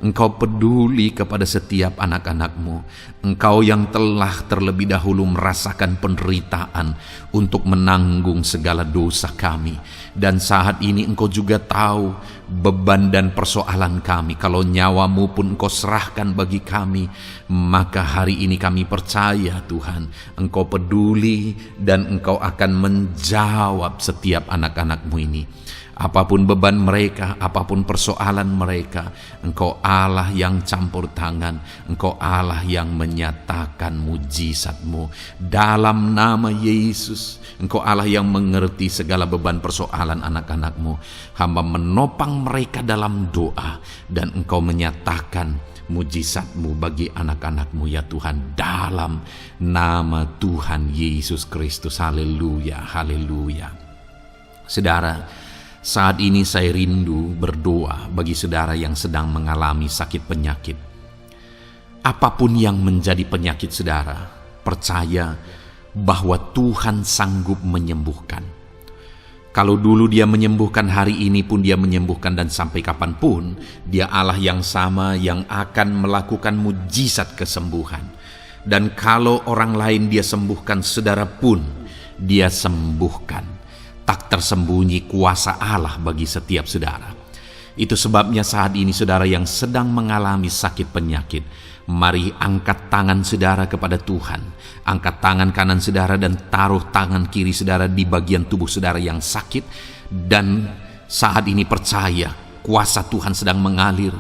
Engkau peduli kepada setiap anak-anak-Mu. Engkau yang telah terlebih dahulu merasakan penderitaan untuk menanggung segala dosa kami. Dan saat ini Engkau juga tahu beban dan persoalan kami. Kalau nyawa-Mu pun Engkau serahkan bagi kami, maka hari ini kami percaya Tuhan, Engkau peduli dan Engkau akan menjawab setiap anak-anak-Mu ini. Apapun beban mereka, apapun persoalan mereka, Engkau Allah yang campur tangan, Engkau Allah yang menyatakan mujizat-Mu. Dalam nama Yesus, Engkau Allah yang mengerti segala beban persoalan anak-anak-Mu. Hamba menopang mereka dalam doa, dan Engkau menyatakan mujizat-Mu bagi anak-anak-Mu ya Tuhan. Dalam nama Tuhan Yesus Kristus. Haleluya, haleluya. Saudara, saat ini saya rindu berdoa bagi saudara yang sedang mengalami sakit penyakit. Apapun yang menjadi penyakit saudara, percaya bahwa Tuhan sanggup menyembuhkan. Kalau dulu Dia menyembuhkan, hari ini pun Dia menyembuhkan, dan sampai kapanpun Dia Allah yang sama yang akan melakukan mujizat kesembuhan. Dan kalau orang lain Dia sembuhkan, saudara pun Dia sembuhkan. Tak tersembunyi kuasa Allah bagi setiap saudara. Itu sebabnya saat ini saudara yang sedang mengalami sakit penyakit, mari angkat tangan saudara kepada Tuhan. Angkat tangan kanan saudara dan taruh tangan kiri saudara di bagian tubuh saudara yang sakit. Dan saat ini percaya kuasa Tuhan sedang mengalir.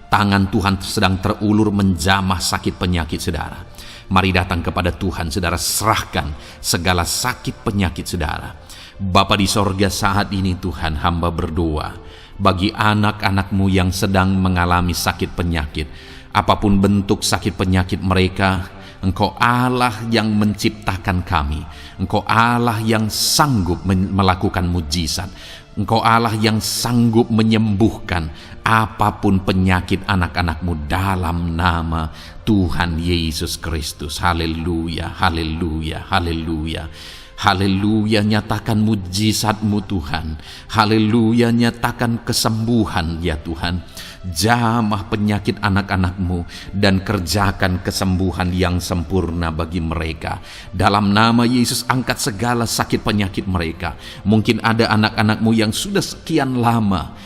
Tangan Tuhan sedang terulur menjamah sakit penyakit saudara. Mari datang kepada Tuhan saudara, serahkan segala sakit penyakit saudara. Bapa di sorga, saat ini Tuhan, hamba berdoa bagi anak-anak-Mu yang sedang mengalami sakit penyakit. Apapun bentuk sakit penyakit mereka, Engkau Allah yang menciptakan kami. Engkau Allah yang sanggup melakukan mujizat. Engkau Allah yang sanggup menyembuhkan apapun penyakit anak-anak-Mu dalam nama Tuhan Yesus Kristus. Haleluya, haleluya, haleluya. Haleluya, nyatakan mujizat-Mu Tuhan. Haleluya, nyatakan kesembuhan ya Tuhan. Jamah penyakit anak-anak-Mu dan kerjakan kesembuhan yang sempurna bagi mereka. Dalam nama Yesus, angkat segala sakit penyakit mereka. Mungkin ada anak-anak-Mu yang sudah sekian lama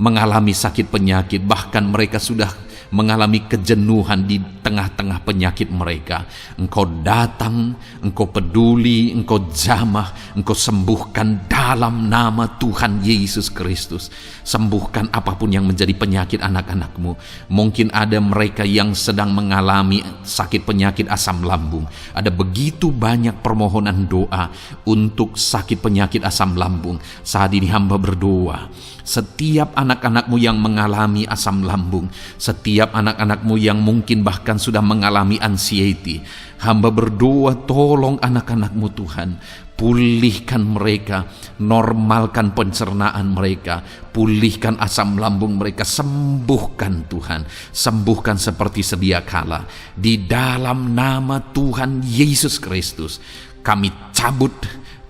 mengalami sakit penyakit, bahkan mereka sudah mengalami kejenuhan di tengah-tengah penyakit mereka. Engkau datang, Engkau peduli, Engkau jamah, Engkau sembuhkan dalam nama Tuhan Yesus Kristus. Sembuhkan apapun yang menjadi penyakit anak-anakmu. Mungkin ada mereka yang sedang mengalami sakit penyakit asam lambung. Ada begitu banyak permohonan doa untuk sakit penyakit asam lambung. Saat ini hamba berdoa, setiap anak-anakmu yang mengalami asam lambung, setiap anak-anakmu yang mungkin bahkan sudah mengalami anxiety, hamba berdoa, tolong anak-anakmu Tuhan, pulihkan mereka, normalkan pencernaan mereka, pulihkan asam lambung mereka, sembuhkan Tuhan, sembuhkan seperti sedia kala. Di dalam nama Tuhan Yesus Kristus, kami cabut,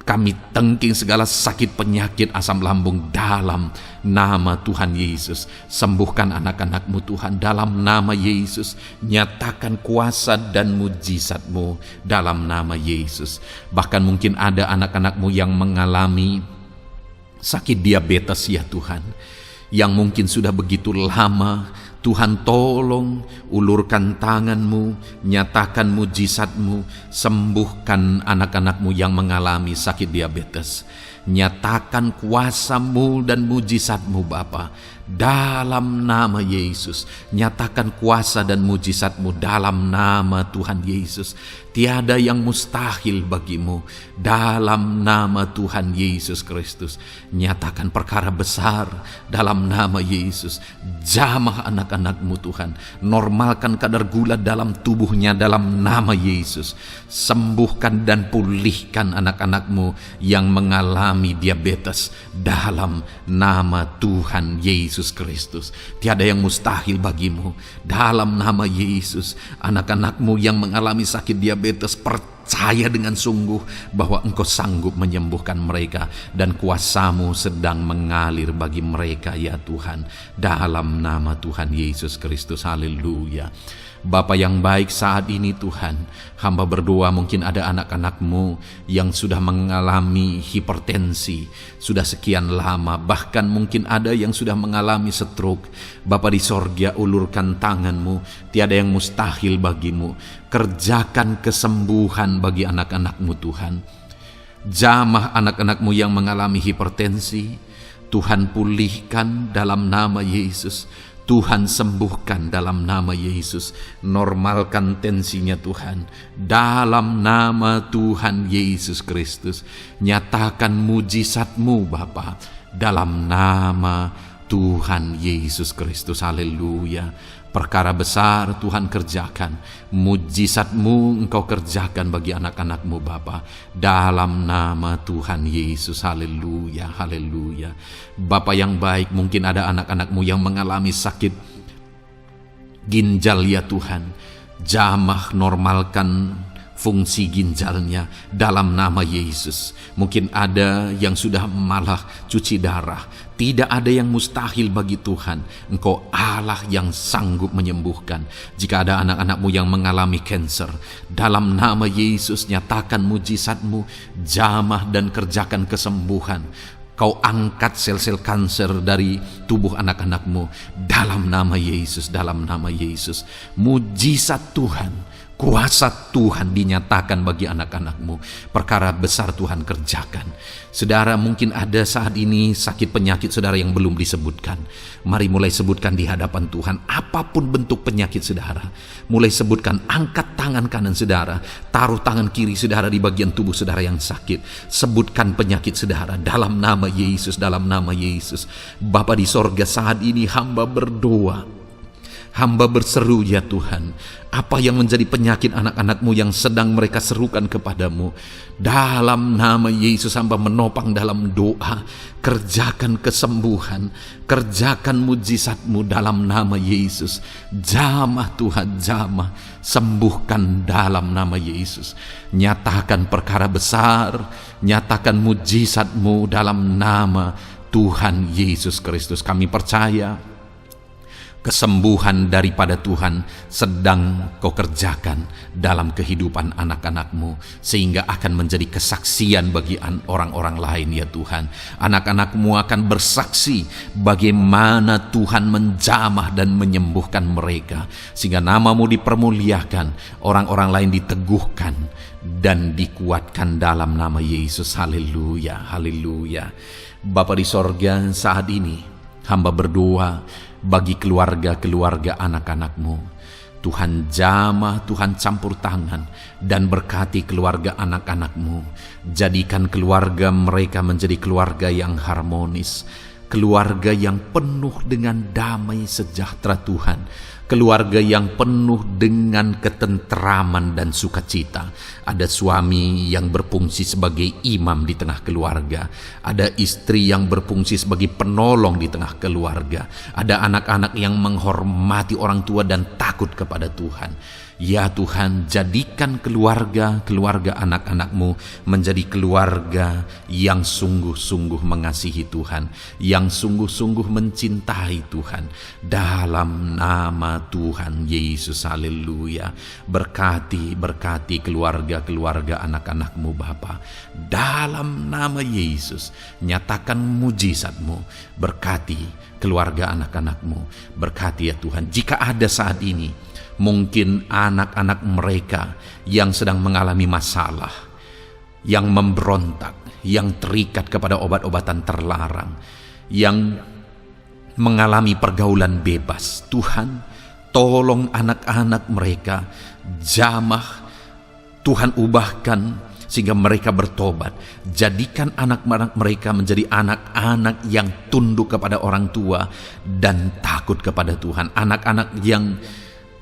kami tengking segala sakit penyakit asam lambung dalam nama Tuhan Yesus. Sembuhkan anak-anakmu Tuhan dalam nama Yesus. Nyatakan kuasa dan mujizat-Mu dalam nama Yesus. Bahkan mungkin ada anak-anakmu yang mengalami sakit diabetes ya Tuhan, yang mungkin sudah begitu lama. Tuhan tolong, ulurkan tangan-Mu, nyatakan mujizat-Mu, sembuhkan anak-anak-Mu yang mengalami sakit diabetes. Nyatakan kuasa-Mu dan mujizat-Mu Bapa, dalam nama Yesus. Nyatakan kuasa dan mujizat-Mu dalam nama Tuhan Yesus. Tiada yang mustahil bagimu, dalam nama Tuhan Yesus Kristus. Nyatakan perkara besar dalam nama Yesus. Jamah anak-anak-Mu Tuhan, normalkan kadar gula dalam tubuhnya dalam nama Yesus. Sembuhkan dan pulihkan anak-anak-Mu yang mengalami diabetes dalam nama Tuhan Yesus Kristus. Tiada yang mustahil bagimu, dalam nama Yesus. Anak-anak-Mu yang mengalami sakit diabetes, percaya dengan sungguh bahwa Engkau sanggup menyembuhkan mereka, dan kuasa-Mu sedang mengalir bagi mereka ya Tuhan, dalam nama Tuhan Yesus Kristus. Haleluya. Bapa yang baik, saat ini Tuhan, hamba berdoa, mungkin ada anak-anak-Mu yang sudah mengalami hipertensi sudah sekian lama, bahkan mungkin ada yang sudah mengalami stroke. Bapa di sorga, ulurkan tangan-Mu, tiada yang mustahil bagimu. Kerjakan kesembuhan bagi anak-anak-Mu Tuhan. Jamah anak-anak-Mu yang mengalami hipertensi, Tuhan pulihkan dalam nama Yesus. Tuhan sembuhkan dalam nama Yesus. Normalkan tensinya Tuhan dalam nama Tuhan Yesus Kristus. Nyatakan mujizat-Mu Bapa dalam nama Tuhan Yesus Kristus. Haleluya. Perkara besar Tuhan kerjakan, mujizat-Mu Engkau kerjakan bagi anak-anak-Mu Bapa, dalam nama Tuhan Yesus. Haleluya, haleluya. Bapa yang baik, mungkin ada anak-anak-Mu yang mengalami sakit ginjal ya Tuhan. Jamah, normalkan fungsi ginjalnya dalam nama Yesus. Mungkin ada yang sudah malah cuci darah. Tidak ada yang mustahil bagi Tuhan. Engkau Allah yang sanggup menyembuhkan. Jika ada anak-anak-Mu yang mengalami kanker, dalam nama Yesus nyatakan mujizat-Mu, jamah dan kerjakan kesembuhan. Kau angkat sel-sel kanker dari tubuh anak-anak-Mu dalam nama Yesus, dalam nama Yesus. Mujizat Tuhan, kuasa Tuhan dinyatakan bagi anak-anak-Mu. Perkara besar Tuhan kerjakan. Saudara, mungkin ada saat ini sakit penyakit saudara yang belum disebutkan. Mari mulai sebutkan di hadapan Tuhan. Apapun bentuk penyakit saudara, mulai sebutkan. Angkat tangan kanan saudara, taruh tangan kiri saudara di bagian tubuh saudara yang sakit. Sebutkan penyakit saudara dalam nama Yesus, dalam nama Yesus. Bapa di sorga, saat ini hamba berdoa, hamba berseru ya Tuhan, apa yang menjadi penyakit anak-anak-Mu yang sedang mereka serukan kepadamu, dalam nama Yesus hamba menopang dalam doa. Kerjakan kesembuhan, kerjakan mujizat-Mu dalam nama Yesus. Jamah Tuhan, jamah, sembuhkan dalam nama Yesus. Nyatakan perkara besar, nyatakan mujizat-Mu dalam nama Tuhan Yesus Kristus. Kami percaya Kesembuhan daripada Tuhan sedang Kau kerjakan dalam kehidupan anak-anak-Mu, sehingga akan menjadi kesaksian bagi orang-orang lain ya Tuhan. Anak-anak-Mu akan bersaksi bagaimana Tuhan menjamah dan menyembuhkan mereka, sehingga nama-Mu dipermuliakan, orang-orang lain diteguhkan dan dikuatkan dalam nama Yesus. Haleluya, haleluya. Bapa di sorga, saat ini hamba berdoa bagi keluarga-keluarga anak-anak-Mu. Tuhan jamah, Tuhan campur tangan dan berkati keluarga anak-anak-Mu. Jadikan keluarga mereka menjadi keluarga yang harmonis, keluarga yang penuh dengan damai sejahtera Tuhan, keluarga yang penuh dengan ketentraman dan sukacita. Ada suami yang berfungsi sebagai imam di tengah keluarga, ada istri yang berfungsi sebagai penolong di tengah keluarga, ada anak-anak yang menghormati orang tua dan takut kepada Tuhan. Ya Tuhan, jadikan keluarga anak-anak-Mu menjadi keluarga yang sungguh-sungguh mengasihi Tuhan, yang sungguh-sungguh mencintai Tuhan. Dalam nama Tuhan Yesus, haleluya. Berkati keluarga anak-anak-Mu Bapa. Dalam nama Yesus, nyatakan mujizat-Mu. Berkati keluarga anak-anak-Mu. Berkati ya Tuhan. Jika ada saat ini mungkin anak-anak mereka yang sedang mengalami masalah, yang memberontak, yang terikat kepada obat-obatan terlarang, yang mengalami pergaulan bebas, Tuhan, tolong anak-anak mereka, jamah, Tuhan ubahkan sehingga mereka bertobat. Jadikan anak-anak mereka menjadi anak-anak yang tunduk kepada orang tua dan takut kepada Tuhan. Anak-anak yang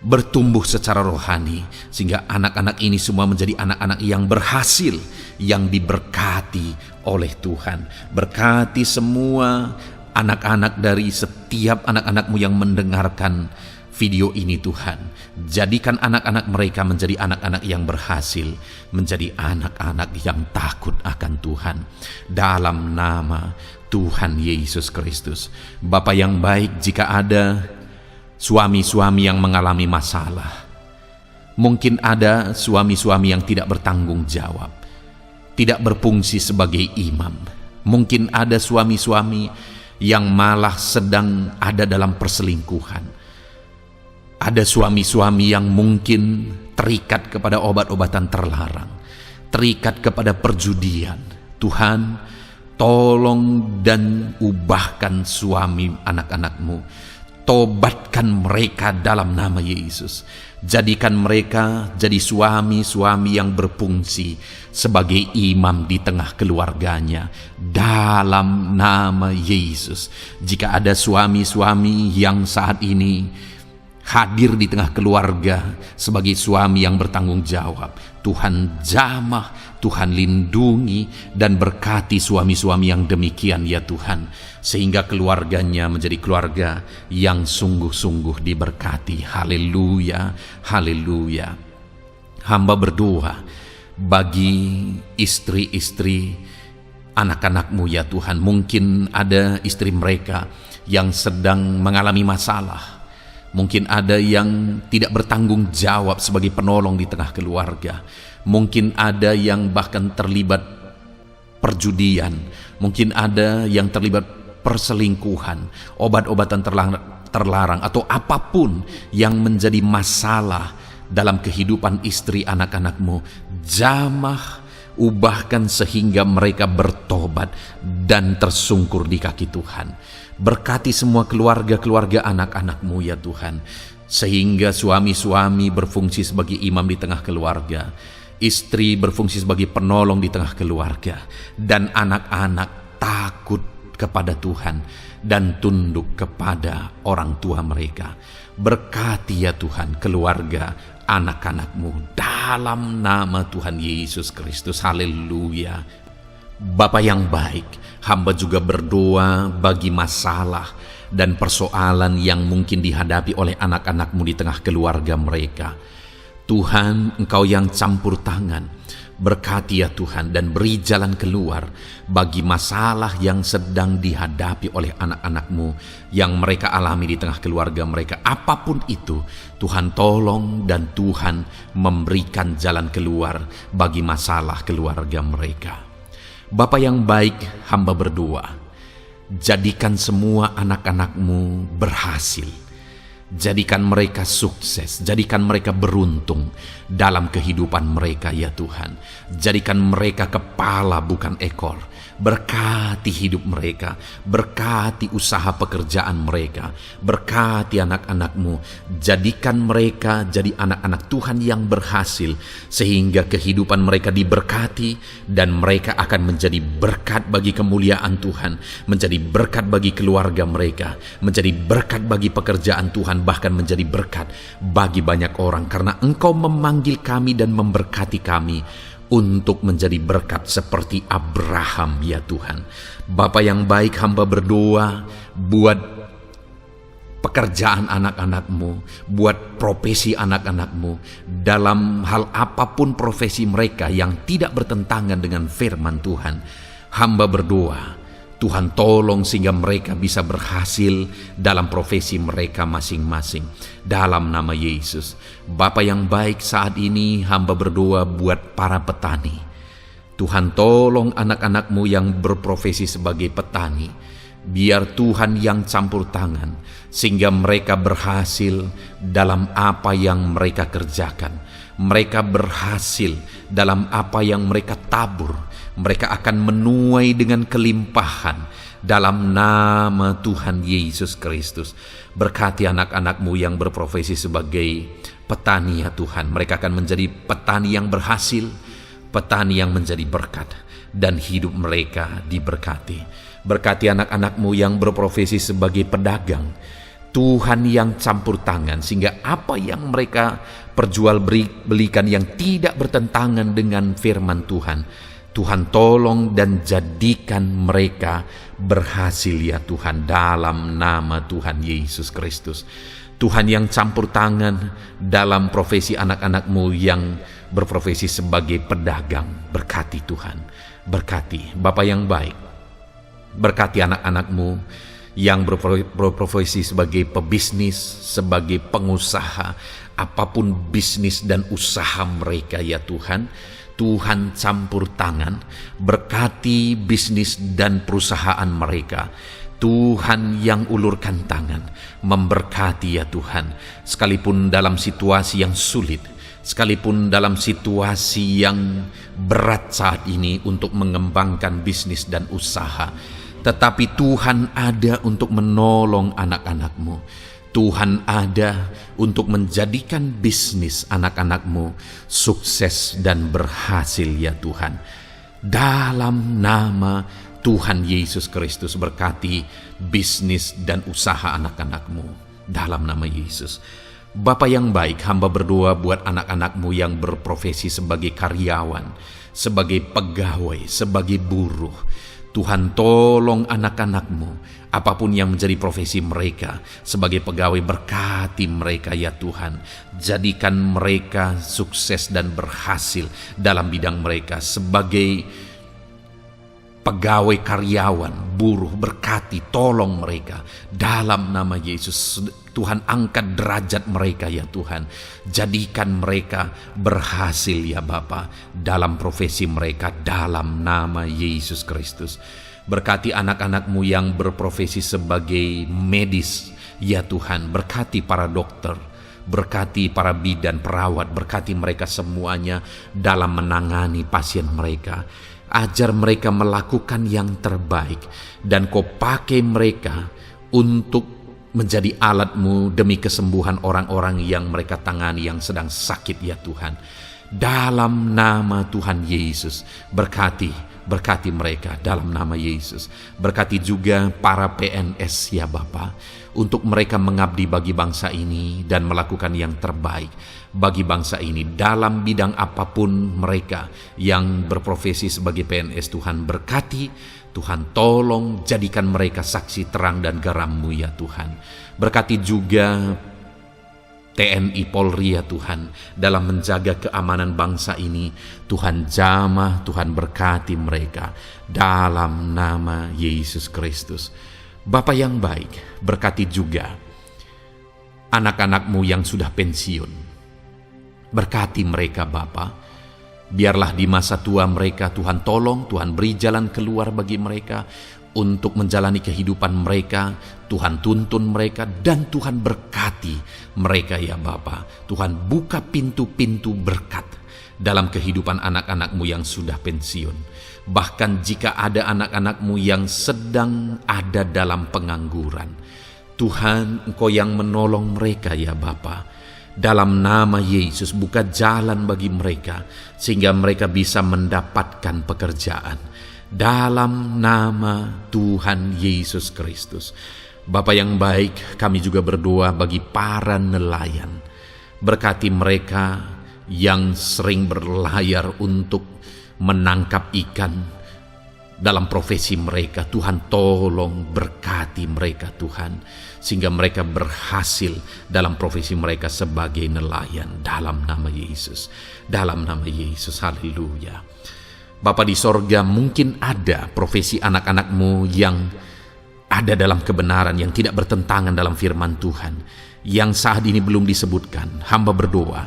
bertumbuh secara rohani, sehingga anak-anak ini semua menjadi anak-anak yang berhasil, yang diberkati oleh Tuhan. Berkati semua anak-anak dari setiap anak-anak-Mu yang mendengarkan video ini Tuhan. Jadikan anak-anak mereka menjadi anak-anak yang berhasil, menjadi anak-anak yang takut akan Tuhan. Dalam nama Tuhan Yesus Kristus. Bapa yang baik, jika ada suami-suami yang mengalami masalah, mungkin ada suami-suami yang tidak bertanggung jawab, tidak berfungsi sebagai imam, mungkin ada suami-suami yang malah sedang ada dalam perselingkuhan, ada suami-suami yang mungkin terikat kepada obat-obatan terlarang, terikat kepada perjudian. Tuhan, tolong dan ubahkan suami anak-anak-Mu. Tobatkan mereka dalam nama Yesus. Jadikan mereka jadi suami-suami yang berfungsi sebagai imam di tengah keluarganya. Dalam nama Yesus. Jika ada suami-suami yang saat ini hadir di tengah keluarga sebagai suami yang bertanggung jawab, Tuhan jamah, Tuhan lindungi dan berkati suami-suami yang demikian ya Tuhan, sehingga keluarganya menjadi keluarga yang sungguh-sungguh diberkati. Haleluya, haleluya. Hamba berdoa bagi istri-istri anak-anak-Mu ya Tuhan. Mungkin ada istri mereka yang sedang mengalami masalah, mungkin ada yang tidak bertanggung jawab sebagai penolong di tengah keluarga. Mungkin ada yang bahkan terlibat perjudian. Mungkin ada yang terlibat perselingkuhan, obat-obatan terlarang, atau apapun yang menjadi masalah dalam kehidupan istri anak-anak-Mu. Jamah, ubahkan sehingga mereka bertobat dan tersungkur di kaki Tuhan. Berkati semua keluarga-keluarga anak-anak-Mu ya Tuhan, sehingga suami-suami berfungsi sebagai imam di tengah keluarga, istri berfungsi sebagai penolong di tengah keluarga, dan anak-anak takut kepada Tuhan dan tunduk kepada orang tua mereka. Berkati ya Tuhan keluarga anak-anak-Mu dalam nama Tuhan Yesus Kristus. Haleluya. Bapa yang baik, hamba juga berdoa bagi masalah dan persoalan yang mungkin dihadapi oleh anak-anak-Mu di tengah keluarga mereka. Tuhan, Engkau yang campur tangan, Berkati ya Tuhan dan beri jalan keluar bagi masalah yang sedang dihadapi oleh anak-anak-Mu yang mereka alami di tengah keluarga mereka. Apapun itu, Tuhan tolong dan Tuhan memberikan jalan keluar bagi masalah keluarga mereka. Bapa yang baik, hamba berdoa, jadikan semua anak-anak-Mu berhasil. Jadikan mereka sukses, jadikan mereka beruntung dalam kehidupan mereka ya Tuhan. Jadikan mereka kepala bukan ekor. Berkati hidup mereka, berkati usaha pekerjaan mereka, berkati anak-anak-Mu. Jadikan mereka jadi anak-anak Tuhan yang berhasil, sehingga kehidupan mereka diberkati dan mereka akan menjadi berkat bagi kemuliaan Tuhan, menjadi berkat bagi keluarga mereka, menjadi berkat bagi pekerjaan Tuhan, bahkan menjadi berkat bagi banyak orang, karena Engkau memanggil kami dan memberkati kami untuk menjadi berkat seperti Abraham ya Tuhan. Bapa yang baik, hamba berdoa buat pekerjaan anak-anak-Mu, buat profesi anak-anak-Mu, dalam hal apapun profesi mereka yang tidak bertentangan dengan firman Tuhan. Hamba berdoa Tuhan tolong sehingga mereka bisa berhasil dalam profesi mereka masing-masing. Dalam nama Yesus. Bapa yang baik, saat ini hamba berdoa buat para petani. Tuhan tolong anak-anak-Mu yang berprofesi sebagai petani. Biar Tuhan yang campur tangan sehingga mereka berhasil dalam apa yang mereka kerjakan. Mereka berhasil dalam apa yang mereka tabur. Mereka akan menuai dengan kelimpahan dalam nama Tuhan Yesus Kristus. Berkati anak-anak-Mu yang berprofesi sebagai petani ya Tuhan. Mereka akan menjadi petani yang berhasil, petani yang menjadi berkat, dan hidup mereka diberkati. Berkati anak-anak-Mu yang berprofesi sebagai pedagang. Tuhan yang campur tangan sehingga apa yang mereka perjualbelikan yang tidak bertentangan dengan firman Tuhan, Tuhan tolong dan jadikan mereka berhasil ya Tuhan, dalam nama Tuhan Yesus Kristus. Tuhan yang campur tangan dalam profesi anak-anak-Mu yang berprofesi sebagai pedagang. Berkati Tuhan, berkati Bapa yang baik. Berkati anak-anak-Mu yang berprofesi sebagai pebisnis, sebagai pengusaha, apapun bisnis dan usaha mereka ya Tuhan. Tuhan campur tangan, berkati bisnis dan perusahaan mereka. Tuhan yang ulurkan tangan, memberkati ya Tuhan. Sekalipun dalam situasi yang sulit, sekalipun dalam situasi yang berat saat ini untuk mengembangkan bisnis dan usaha, tetapi Tuhan ada untuk menolong anak-anak-Mu. Tuhan ada untuk menjadikan bisnis anak-anak-Mu sukses dan berhasil ya Tuhan. Dalam nama Tuhan Yesus Kristus, berkati bisnis dan usaha anak-anak-Mu. Dalam nama Yesus. Bapa yang baik, hamba berdoa buat anak-anak-Mu yang berprofesi sebagai karyawan, sebagai pegawai, sebagai buruh. Tuhan tolong anak-anak-Mu, apapun yang menjadi profesi mereka, sebagai pegawai berkati mereka ya Tuhan. Jadikan mereka sukses dan berhasil dalam bidang mereka. Sebagai pegawai karyawan, buruh, berkati, tolong mereka. Dalam nama Yesus, Tuhan angkat derajat mereka ya Tuhan. Jadikan mereka berhasil ya Bapa dalam profesi mereka, dalam nama Yesus Kristus. Berkati anak-anak-Mu yang berprofesi sebagai medis ya Tuhan. Berkati para dokter, berkati para bidan, perawat, berkati mereka semuanya dalam menangani pasien mereka. Ajar mereka melakukan yang terbaik, dan Kau pakai mereka untuk menjadi alat-Mu demi kesembuhan orang-orang yang mereka tangani yang sedang sakit ya Tuhan. Dalam nama Tuhan Yesus, berkati mereka dalam nama Yesus. Berkati juga para PNS ya Bapa, untuk mereka mengabdi bagi bangsa ini dan melakukan yang terbaik bagi bangsa ini dalam bidang apapun mereka yang berprofesi sebagai PNS. Tuhan berkati, Tuhan tolong jadikan mereka saksi terang dan garam-Mu ya Tuhan. Berkati juga TNI Polri ya Tuhan, dalam menjaga keamanan bangsa ini. Tuhan jamah, Tuhan berkati mereka dalam nama Yesus Kristus. Bapa yang baik, berkati juga anak-anak-Mu yang sudah pensiun. Berkati mereka Bapa. Biarlah di masa tua mereka Tuhan tolong, Tuhan beri jalan keluar bagi mereka untuk menjalani kehidupan mereka. Tuhan tuntun mereka dan Tuhan berkati mereka ya Bapa. Tuhan buka pintu-pintu berkat dalam kehidupan anak-anak-Mu yang sudah pensiun. Bahkan jika ada anak-anak-Mu yang sedang ada dalam pengangguran, Tuhan Engkau yang menolong mereka ya Bapa. Dalam nama Yesus buka jalan bagi mereka sehingga mereka bisa mendapatkan pekerjaan. Dalam nama Tuhan Yesus Kristus. Bapa yang baik, kami juga berdoa bagi para nelayan. Berkati mereka yang sering berlayar untuk menangkap ikan dalam profesi mereka. Tuhan tolong berkati mereka Tuhan, sehingga mereka berhasil dalam profesi mereka sebagai nelayan. Dalam nama Yesus, dalam nama Yesus, haleluya. Bapa di sorga, mungkin ada profesi anak-anak-Mu yang ada dalam kebenaran, yang tidak bertentangan dalam firman Tuhan, yang saat ini belum disebutkan. Hamba berdoa,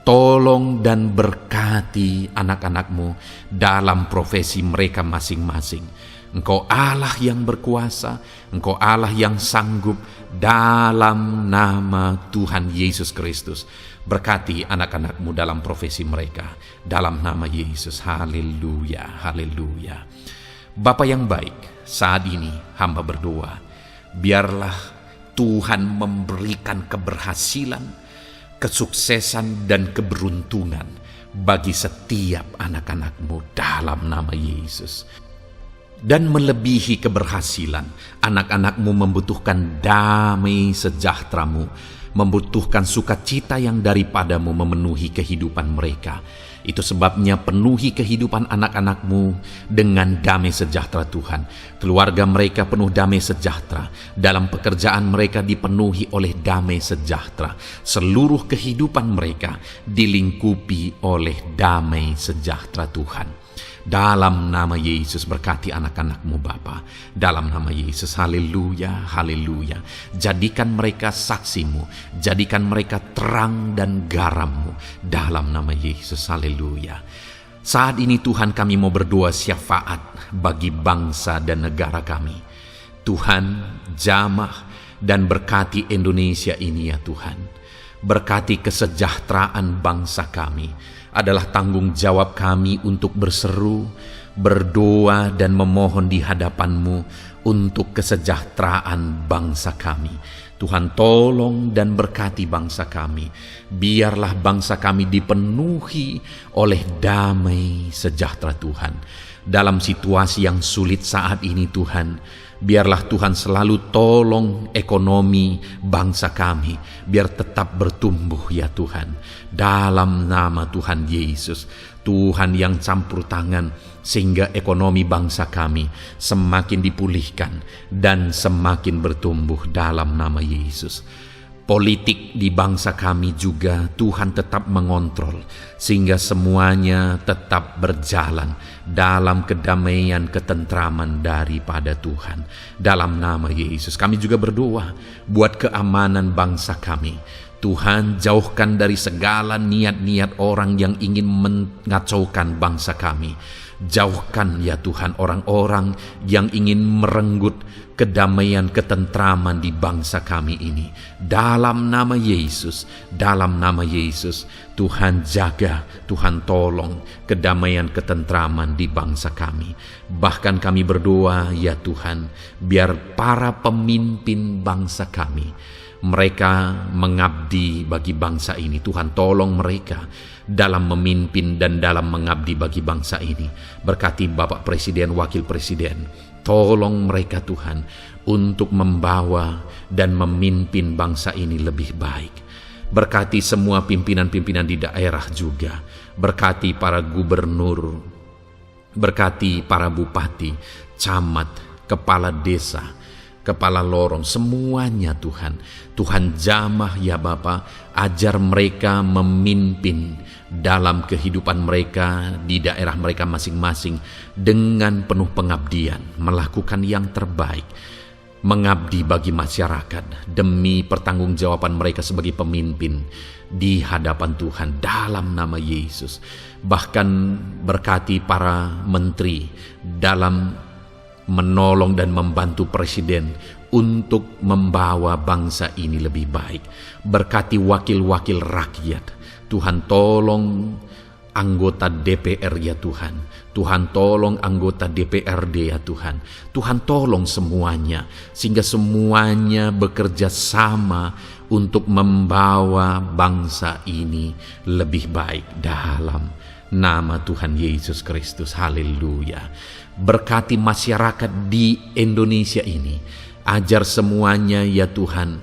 tolong dan berkati anak-anak-Mu dalam profesi mereka masing-masing. Engkau Allah yang berkuasa, Engkau Allah yang sanggup, dalam nama Tuhan Yesus Kristus. Berkati anak-anak-Mu dalam profesi mereka, dalam nama Yesus. Haleluya, haleluya. Bapa yang baik, saat ini hamba berdoa, biarlah Tuhan memberikan keberhasilan, kesuksesan dan keberuntungan bagi setiap anak-anak-Mu dalam nama Yesus. Dan melebihi keberhasilan, anak-anak-Mu membutuhkan damai sejahtera-Mu, membutuhkan sukacita yang daripada-Mu memenuhi kehidupan mereka. Itu sebabnya penuhi kehidupan anak-anak-Mu dengan damai sejahtera Tuhan. Keluarga mereka penuh damai sejahtera. Dalam pekerjaan mereka dipenuhi oleh damai sejahtera. Seluruh kehidupan mereka dilingkupi oleh damai sejahtera Tuhan. Dalam nama Yesus, berkati anak-anak-Mu Bapa. Dalam nama Yesus, haleluya, haleluya. Jadikan mereka saksi-Mu, jadikan mereka terang dan garam-Mu. Dalam nama Yesus, haleluya. Saat ini Tuhan, kami mau berdoa syafaat bagi bangsa dan negara kami. Tuhan, jamah dan berkati Indonesia ini ya Tuhan. Berkati kesejahteraan bangsa kami. Adalah tanggung jawab kami untuk berseru, berdoa dan memohon di hadapan-Mu untuk kesejahteraan bangsa kami. Tuhan tolong dan berkati bangsa kami. Biarlah bangsa kami dipenuhi oleh damai sejahtera Tuhan. Dalam situasi yang sulit saat ini Tuhan, biarlah Tuhan selalu tolong ekonomi bangsa kami, biar tetap bertumbuh ya Tuhan. Dalam nama Tuhan Yesus, Tuhan yang campur tangan, sehingga ekonomi bangsa kami semakin dipulihkan dan semakin bertumbuh dalam nama Yesus. Politik di bangsa kami juga Tuhan tetap mengontrol, sehingga semuanya tetap berjalan dalam kedamaian, ketentraman daripada Tuhan. Dalam nama Yesus kami juga berdoa buat keamanan bangsa kami. Tuhan, jauhkan dari segala niat-niat orang yang ingin mengacaukan bangsa kami. Jauhkan ya Tuhan orang-orang yang ingin merenggut kedamaian, ketentraman di bangsa kami ini. Dalam nama Yesus, dalam nama Yesus, Tuhan jaga, Tuhan tolong kedamaian, ketentraman di bangsa kami. Bahkan kami berdoa ya Tuhan, biar para pemimpin bangsa kami, mereka mengabdi bagi bangsa ini. Tuhan tolong mereka dalam memimpin dan dalam mengabdi bagi bangsa ini. Berkati Bapak Presiden, Wakil Presiden, tolong mereka Tuhan untuk membawa dan memimpin bangsa ini lebih baik. Berkati semua pimpinan-pimpinan di daerah juga. Berkati para gubernur, berkati para bupati, camat, kepala desa, kepala lorong, semuanya Tuhan. Tuhan jamah ya Bapa, ajar mereka memimpin dalam kehidupan mereka di daerah mereka masing-masing dengan penuh pengabdian, melakukan yang terbaik, mengabdi bagi masyarakat demi pertanggungjawaban mereka sebagai pemimpin di hadapan Tuhan dalam nama Yesus. Bahkan berkati para menteri dalam menolong dan membantu presiden untuk membawa bangsa ini lebih baik. Berkati wakil-wakil rakyat. Tuhan tolong anggota DPR ya Tuhan. Tuhan tolong anggota DPRD ya Tuhan. Tuhan tolong semuanya, sehingga semuanya bekerja sama untuk membawa bangsa ini lebih baik dalam nama Tuhan Yesus Kristus. Haleluya. Berkati masyarakat di Indonesia ini. Ajar semuanya ya Tuhan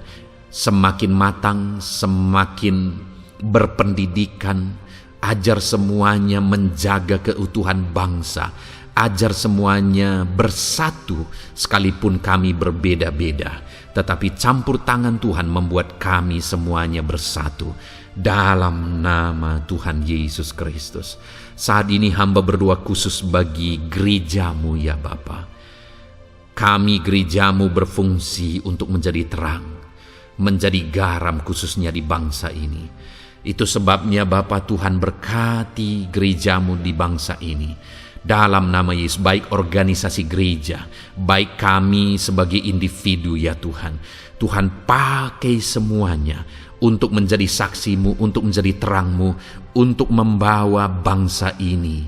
semakin matang, semakin berpendidikan. Ajar semuanya menjaga keutuhan bangsa. Ajar semuanya bersatu sekalipun kami berbeda-beda. Tetapi campur tangan Tuhan membuat kami semuanya bersatu. Dalam nama Tuhan Yesus Kristus. Saat ini hamba berdoa khusus bagi gerejamu ya Bapa. Kami gerejamu berfungsi untuk menjadi terang, menjadi garam khususnya di bangsa ini. Itu sebabnya Bapa, Tuhan berkati gerejamu di bangsa ini. Dalam nama Yesus, baik organisasi gereja, baik kami sebagai individu ya Tuhan. Tuhan pakai semuanya untuk menjadi saksimu, untuk menjadi terangmu, untuk membawa bangsa ini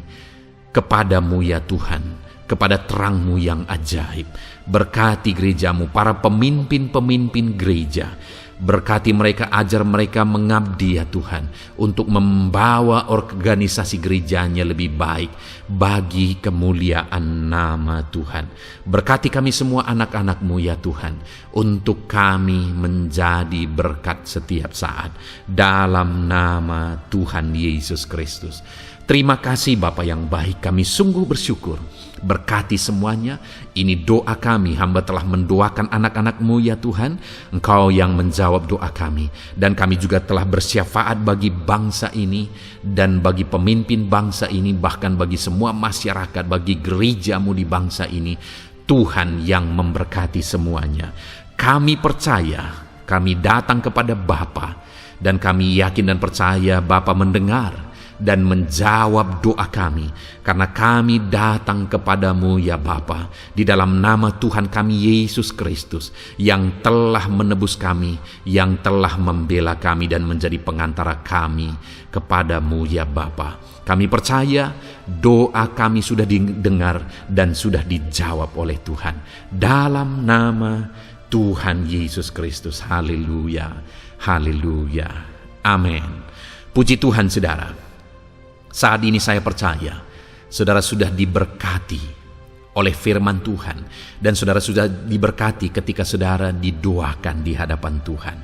kepadamu ya Tuhan, kepada terangmu yang ajaib. Berkati gerejamu, para pemimpin-pemimpin gereja. Berkati mereka, ajar mereka mengabdi ya Tuhan, untuk membawa organisasi gerejanya lebih baik bagi kemuliaan nama Tuhan. Berkati kami semua anak-anak-Mu ya Tuhan, untuk kami menjadi berkat setiap saat dalam nama Tuhan Yesus Kristus. Terima kasih Bapa yang baik, kami sungguh bersyukur. Berkati semuanya. Ini doa kami, hamba telah mendoakan anak-anak-Mu ya Tuhan. Engkau yang menjawab doa kami. Dan kami juga telah bersyafaat bagi bangsa ini, dan bagi pemimpin bangsa ini, bahkan bagi semua masyarakat, bagi gereja-Mu di bangsa ini. Tuhan yang memberkati semuanya. Kami percaya, kami datang kepada Bapa, dan kami yakin dan percaya Bapa mendengar dan menjawab doa kami, karena kami datang kepadamu ya Bapa, di dalam nama Tuhan kami Yesus Kristus, yang telah menebus kami, yang telah membela kami dan menjadi pengantara kami kepadamu ya Bapa. Kami percaya doa kami sudah didengar dan sudah dijawab oleh Tuhan, dalam nama Tuhan Yesus Kristus. Haleluya, haleluya, amin. Puji Tuhan saudara. Saat ini saya percaya saudara sudah diberkati oleh firman Tuhan, dan saudara sudah diberkati ketika saudara didoakan di hadapan Tuhan.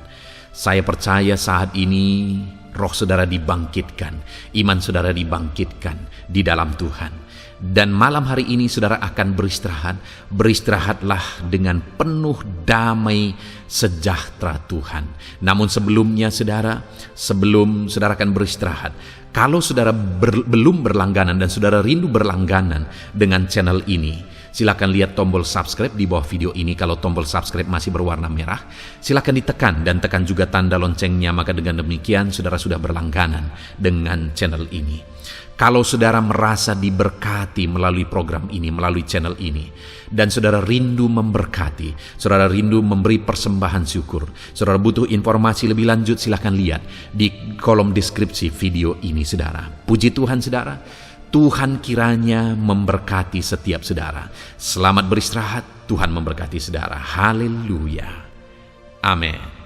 Saya percaya saat ini roh saudara dibangkitkan, iman saudara dibangkitkan di dalam Tuhan. Dan malam hari ini saudara akan beristirahat. Beristirahatlah dengan penuh damai sejahtera Tuhan. Namun sebelumnya saudara, sebelum saudara akan beristirahat, kalau saudara belum berlangganan dan saudara rindu berlangganan dengan channel ini, silakan lihat tombol subscribe di bawah video ini. Kalau tombol subscribe masih berwarna merah, silakan ditekan dan tekan juga tanda loncengnya. Maka dengan demikian saudara sudah berlangganan dengan channel ini. Kalau saudara merasa diberkati melalui program ini, melalui channel ini, dan saudara rindu memberkati, saudara rindu memberi persembahan syukur, saudara butuh informasi lebih lanjut, silakan lihat di kolom deskripsi video ini saudara. Puji Tuhan saudara, Tuhan kiranya memberkati setiap saudara. Selamat beristirahat, Tuhan memberkati saudara. Haleluya, amin.